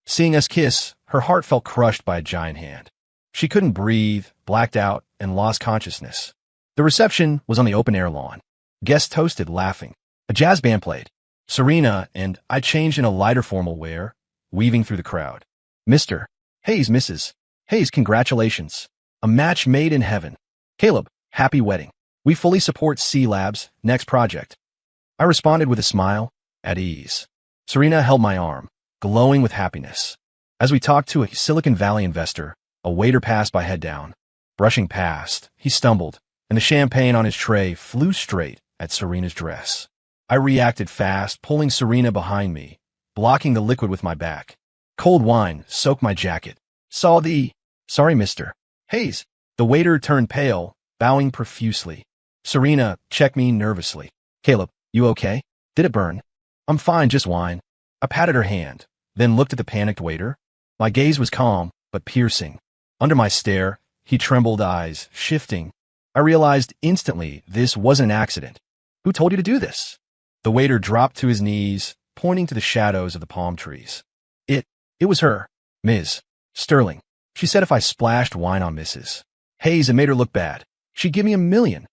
Seeing us kiss, her heart felt crushed by a giant hand. She couldn't breathe, blacked out, and lost consciousness. The reception was on the open-air lawn. Guests toasted, laughing. A jazz band played. Serena and I changed in a lighter formal wear, weaving through the crowd. Mr. Hayes, Mrs. Hayes, congratulations. A match made in heaven. Caleb, happy wedding. We fully support C-Labs' next project. I responded with a smile, at ease. Serena held my arm, glowing with happiness. As we talked to a Silicon Valley investor, a waiter passed by head down. Brushing past, he stumbled, and the champagne on his tray flew straight at Serena's dress. I reacted fast, pulling Serena behind me, blocking the liquid with my back. Cold wine soaked my jacket. Sorry, Mr. Hayes. The waiter turned pale, bowing profusely. Serena checked me nervously. Caleb, you okay? Did it burn? I'm fine, just wine. I patted her hand, then looked at the panicked waiter. My gaze was calm, but piercing. Under my stare, he trembled, eyes shifting. I realized instantly this wasn't an accident. Who told you to do this? The waiter dropped to his knees, pointing to the shadows of the palm trees. It was her, Ms. Sterling. She said if I splashed wine on Mrs. Hayes, it made her look bad. She'd give me $1,000,000.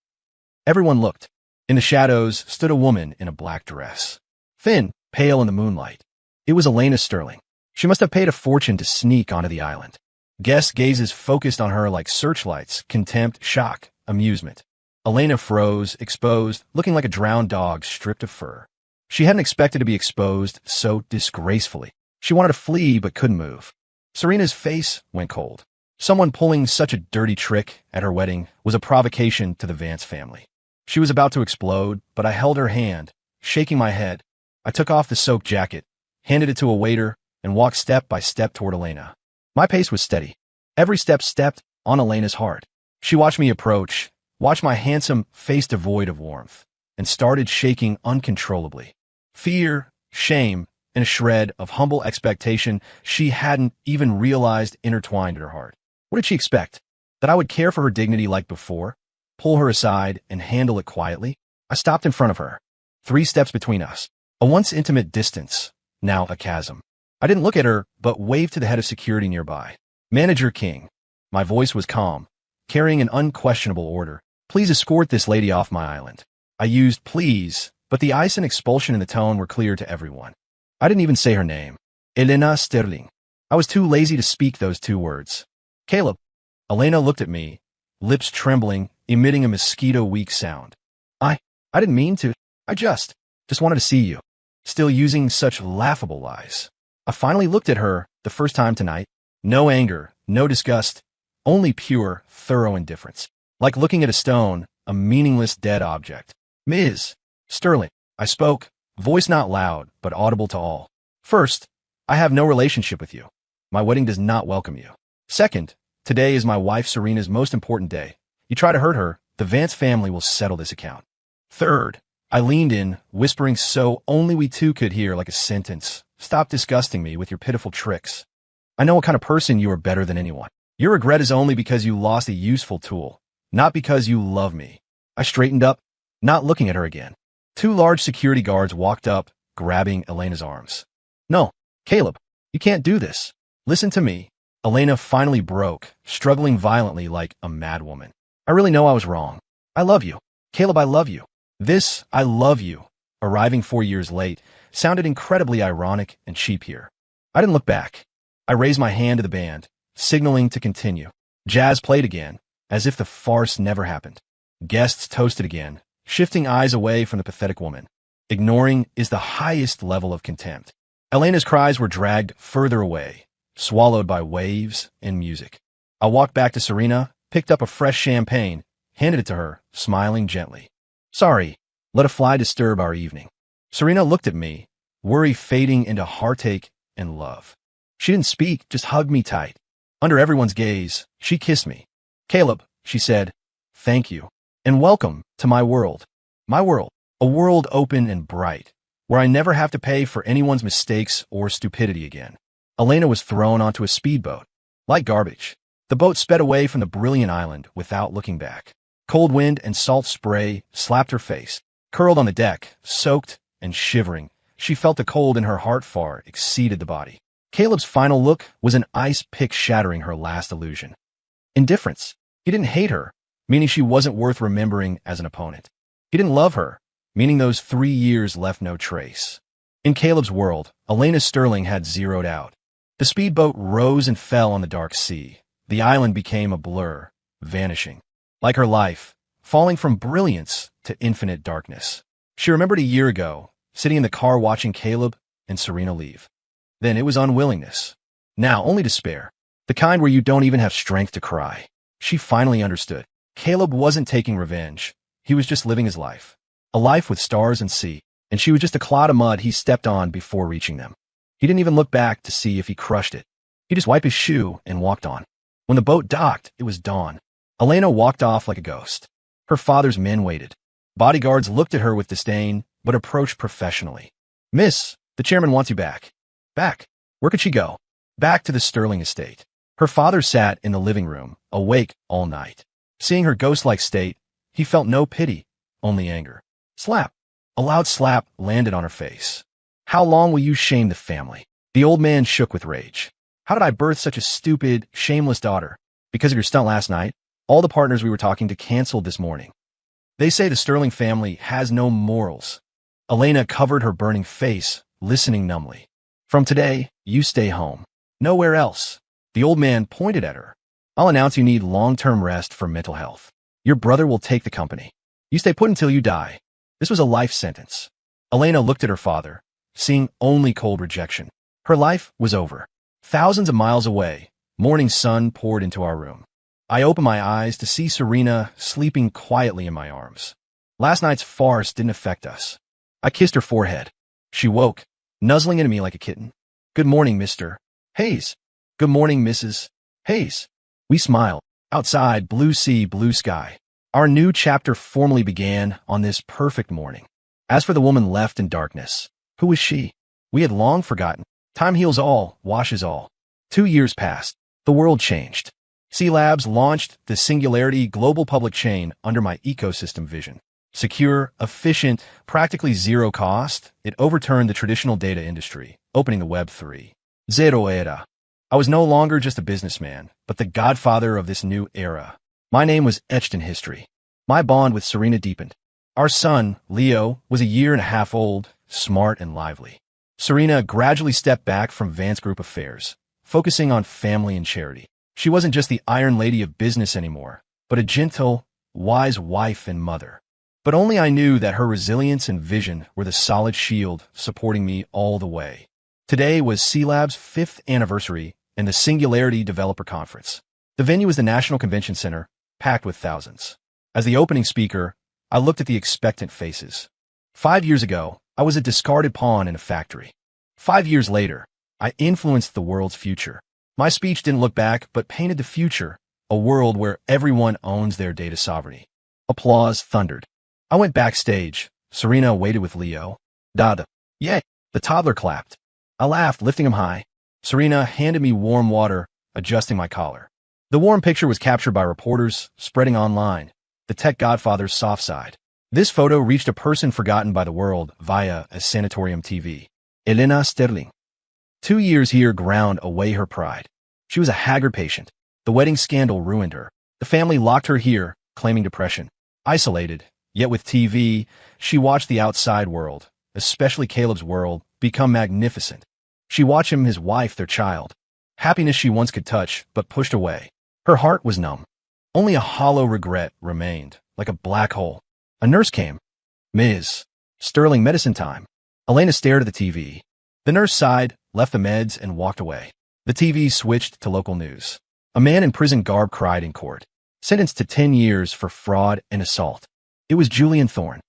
Everyone looked. In the shadows stood a woman in a black dress. Thin, pale in the moonlight. It was Elena Sterling. She must have paid a fortune to sneak onto the island. Guests' gazes focused on her like searchlights, contempt, shock, amusement. Elena froze, exposed, looking like a drowned dog stripped of fur. She hadn't expected to be exposed so disgracefully. She wanted to flee but couldn't move. Serena's face went cold. Someone pulling such a dirty trick at her wedding was a provocation to the Vance family. She was about to explode, but I held her hand, shaking my head. I took off the soaked jacket, handed it to a waiter, and walked step by step toward Elena. My pace was steady. Every step stepped on Elena's heart. She watched me approach, watched my handsome face devoid of warmth, and started shaking uncontrollably. Fear, shame, and a shred of humble expectation she hadn't even realized intertwined in her heart. What did she expect? That I would care for her dignity like before? Pull her aside and handle it quietly? I stopped in front of her. 3 steps between us. A once intimate distance, now a chasm. I didn't look at her, but waved to the head of security nearby. Manager King. My voice was calm, carrying an unquestionable order. Please escort this lady off my island. I used please, but the ice and expulsion in the tone were clear to everyone. I didn't even say her name. Elena Sterling. I was too lazy to speak those 2 words. Caleb. Elena looked at me, lips trembling, emitting a mosquito-weak sound. I didn't mean to. I just wanted to see you. Still using such laughable lies. I finally looked at her the first time tonight. No anger, no disgust, only pure, thorough indifference. Like looking at a stone, a meaningless dead object. Ms. Sterling. I spoke, voice not loud, but audible to all. First, I have no relationship with you. My wedding does not welcome you. Second, today is my wife Serena's most important day. You try to hurt her, the Vance family will settle this account. Third, I leaned in, whispering so only we 2 could hear like a sentence. Stop disgusting me with your pitiful tricks. I know what kind of person you are better than anyone. Your regret is only because you lost a useful tool, not because you love me. I straightened up, not looking at her again. 2 large security guards walked up, grabbing Elena's arms. No, Caleb, you can't do this. Listen to me. Elena finally broke, struggling violently like a madwoman. I really know I was wrong. I love you. Caleb, I love you. This, I love you, arriving 4 years late, sounded incredibly ironic and cheap here. I didn't look back. I raised my hand to the band, signaling to continue. Jazz played again, as if the farce never happened. Guests toasted again, shifting eyes away from the pathetic woman. Ignoring is the highest level of contempt. Elena's cries were dragged further away, swallowed by waves and music. I walked back to Serena, picked up a fresh champagne, handed it to her, smiling gently. Sorry, let a fly disturb our evening. Serena looked at me, worry fading into heartache and love. She didn't speak, just hugged me tight. Under everyone's gaze, she kissed me. Caleb, she said, thank you, and welcome to my world. My world, a world open and bright, where I never have to pay for anyone's mistakes or stupidity again. Elena was thrown onto a speedboat. Like garbage, the boat sped away from the brilliant island without looking back. Cold wind and salt spray slapped her face. Curled on the deck, soaked and shivering, she felt the cold in her heart far exceeded the body. Caleb's final look was an ice pick shattering her last illusion. Indifference. He didn't hate her, meaning she wasn't worth remembering as an opponent. He didn't love her, meaning those 3 years left no trace. In Caleb's world, Elena Sterling had zeroed out. The speedboat rose and fell on the dark sea. The island became a blur, vanishing. Like her life, falling from brilliance to infinite darkness. She remembered a year ago, sitting in the car watching Caleb and Serena leave. Then it was unwillingness. Now only despair. The kind where you don't even have strength to cry. She finally understood. Caleb wasn't taking revenge. He was just living his life. A life with stars and sea. And she was just a clod of mud he stepped on before reaching them. He didn't even look back to see if he crushed it. He just wiped his shoe and walked on. When the boat docked, it was dawn. Elena walked off like a ghost. Her father's men waited. Bodyguards looked at her with disdain, but approached professionally. Miss, the chairman wants you back. Back. Where could she go? Back to the Sterling estate. Her father sat in the living room, awake all night. Seeing her ghost-like state, he felt no pity, only anger. Slap. A loud slap landed on her face. How long will you shame the family? The old man shook with rage. How did I birth such a stupid, shameless daughter? Because of your stunt last night? All the partners we were talking to canceled this morning. They say the Sterling family has no morals. Elena covered her burning face, listening numbly. From today, you stay home. Nowhere else. The old man pointed at her. I'll announce you need long-term rest for mental health. Your brother will take the company. You stay put until you die. This was a life sentence. Elena looked at her father, seeing only cold rejection. Her life was over. Thousands of miles away, morning sun poured into our room. I opened my eyes to see Serena sleeping quietly in my arms. Last night's farce didn't affect us. I kissed her forehead. She woke, nuzzling into me like a kitten. Good morning, Mr. Hayes. Good morning, Mrs. Hayes. We smiled. Outside, blue sea, blue sky. Our new chapter formally began on this perfect morning. As for the woman left in darkness, who was she? We had long forgotten. Time heals all, washes all. 2 years passed. The world changed. C Labs launched the Singularity global public chain under my ecosystem vision. Secure, efficient, practically zero cost, it overturned the traditional data industry, opening the Web 3.0 era. I was no longer just a businessman, but the godfather of this new era. My name was etched in history. My bond with Serena deepened. Our son, Leo, was a year and a half old, smart and lively. Serena gradually stepped back from Vance Group affairs, focusing on family and charity. She wasn't just the Iron Lady of business anymore, but a gentle, wise wife and mother. But only I knew that her resilience and vision were the solid shield supporting me all the way. Today was C Lab's 5th anniversary and the Singularity Developer Conference. The venue was the National Convention Center, packed with thousands. As the opening speaker, I looked at the expectant faces. 5 years ago, I was a discarded pawn in a factory. 5 years later, I influenced the world's future. My speech didn't look back, but painted the future, a world where everyone owns their data sovereignty. Applause thundered. I went backstage. Serena waited with Leo. Dada. Yay. The toddler clapped. I laughed, lifting him high. Serena handed me warm water, adjusting my collar. The warm picture was captured by reporters, spreading online. The tech godfather's soft side. This photo reached a person forgotten by the world via a sanatorium TV. Elena Sterling. 2 years here ground away her pride. She was a haggard patient. The wedding scandal ruined her. The family locked her here, claiming depression. Isolated, yet with TV, she watched the outside world, especially Caleb's world, become magnificent. She watched him, his wife, their child. Happiness she once could touch, but pushed away. Her heart was numb. Only a hollow regret remained, like a black hole. A nurse came. Ms. Sterling, medicine time. Elena stared at the TV. The nurse sighed, left the meds, and walked away. The TV switched to local news. A man in prison garb cried in court, sentenced to 10 years for fraud and assault. It was Julian Thorne.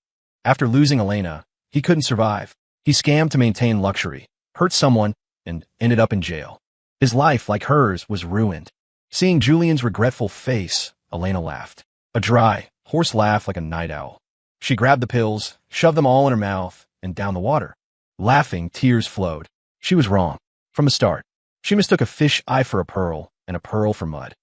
After losing Elena, he couldn't survive. He scammed to maintain luxury, hurt someone, and ended up in jail. His life, like hers, was ruined. Seeing Julian's regretful face, Elena laughed. A dry, hoarse laugh like a night owl. She grabbed the pills, shoved them all in her mouth, and down the water. Laughing, tears flowed. She was wrong. From the start. She mistook a fish eye for a pearl, and a pearl for mud.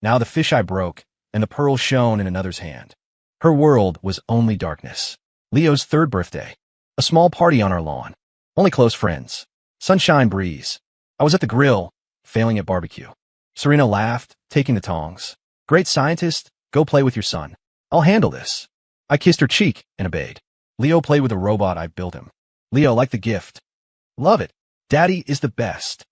Now the fish eye broke, and the pearl shone in another's hand. Her world was only darkness. Leo's 3rd birthday. A small party on our lawn. Only close friends. Sunshine breeze. I was at the grill, failing at barbecue. Serena laughed, taking the tongs. Great scientist, go play with your son. I'll handle this. I kissed her cheek and obeyed. Leo played with a robot I built him. Leo liked the gift. Love it. Daddy is the best.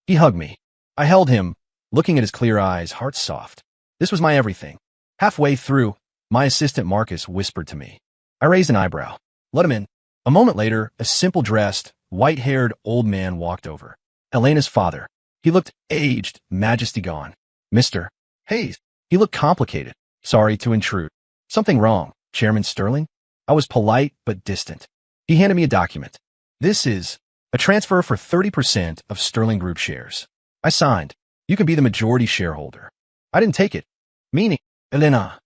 He hugged me. I held him, looking at his clear eyes, heart soft. This was my everything. Halfway through, my assistant Marcus whispered to me. I raised an eyebrow. Let him in. A moment later, a simple-dressed, white-haired old man walked over. Elena's father. He looked aged, majesty gone. Mr. Hayes. He looked complicated. Sorry to intrude. Something wrong, Chairman Sterling? I was polite but distant. He handed me a document. This is a transfer for 30% of Sterling Group shares. I signed. You can be the majority shareholder. I didn't take it. Meaning, Elena.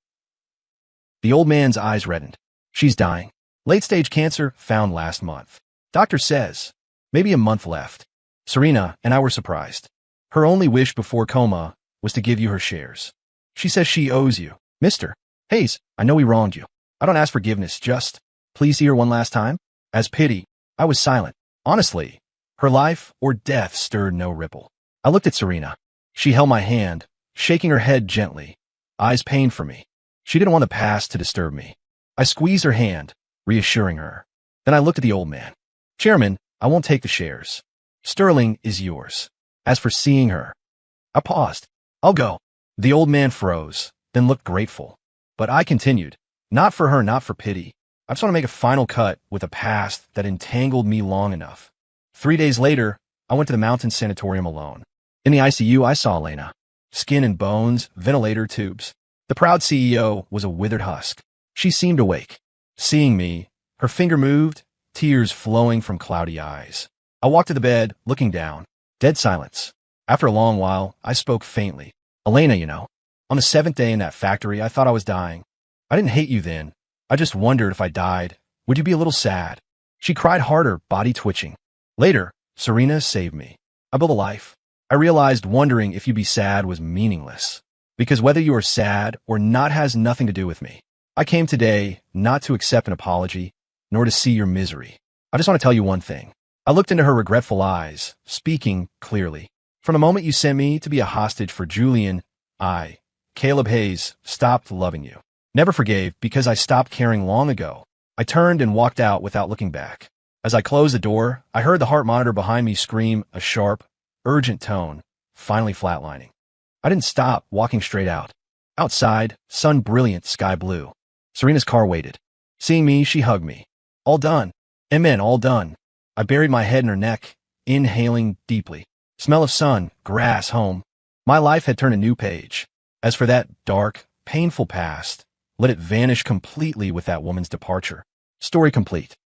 The old man's eyes reddened. She's dying. Late-stage cancer found last month. Doctor says. Maybe a month left. Serena and I were surprised. Her only wish before coma was to give you her shares. She says she owes you. Mr. Hayes, I know we wronged you. I don't ask forgiveness, just please see her one last time. As pity, I was silent. Honestly, her life or death stirred no ripple. I looked at Serena. She held my hand, shaking her head gently. Eyes pained for me. She didn't want the past to disturb me. I squeezed her hand, reassuring her. Then I looked at the old man. Chairman, I won't take the shares. Sterling is yours. As for seeing her, I paused. I'll go. The old man froze, then looked grateful. But I continued. Not for her, not for pity. I just want to make a final cut with a past that entangled me long enough. 3 days later, I went to the mountain sanatorium alone. In the ICU, I saw Elena. Skin and bones, ventilator tubes. The proud CEO was a withered husk. She seemed awake. Seeing me, her finger moved, tears flowing from cloudy eyes. I walked to the bed, looking down. Dead silence. After a long while, I spoke faintly. Elena, you know. On the 7th day in that factory, I thought I was dying. I didn't hate you then. I just wondered if I died, would you be a little sad? She cried harder, body twitching. Later, Serena saved me. I built a life. I realized wondering if you'd be sad was meaningless. Because whether you are sad or not has nothing to do with me. I came today not to accept an apology, nor to see your misery. I just want to tell you one thing. I looked into her regretful eyes, speaking clearly. From the moment you sent me to be a hostage for Julian, I, Caleb Hayes, stopped loving you. Never forgave because I stopped caring long ago. I turned and walked out without looking back. As I closed the door, I heard the heart monitor behind me scream a sharp, urgent tone, finally flatlining. I didn't stop, walking straight out. Outside, sun brilliant, sky blue. Serena's car waited. Seeing me, she hugged me. All done. Amen, all done. I buried my head in her neck, inhaling deeply. Smell of sun, grass, home. My life had turned a new page. As for that dark, painful past, let it vanish completely with that woman's departure. Story complete.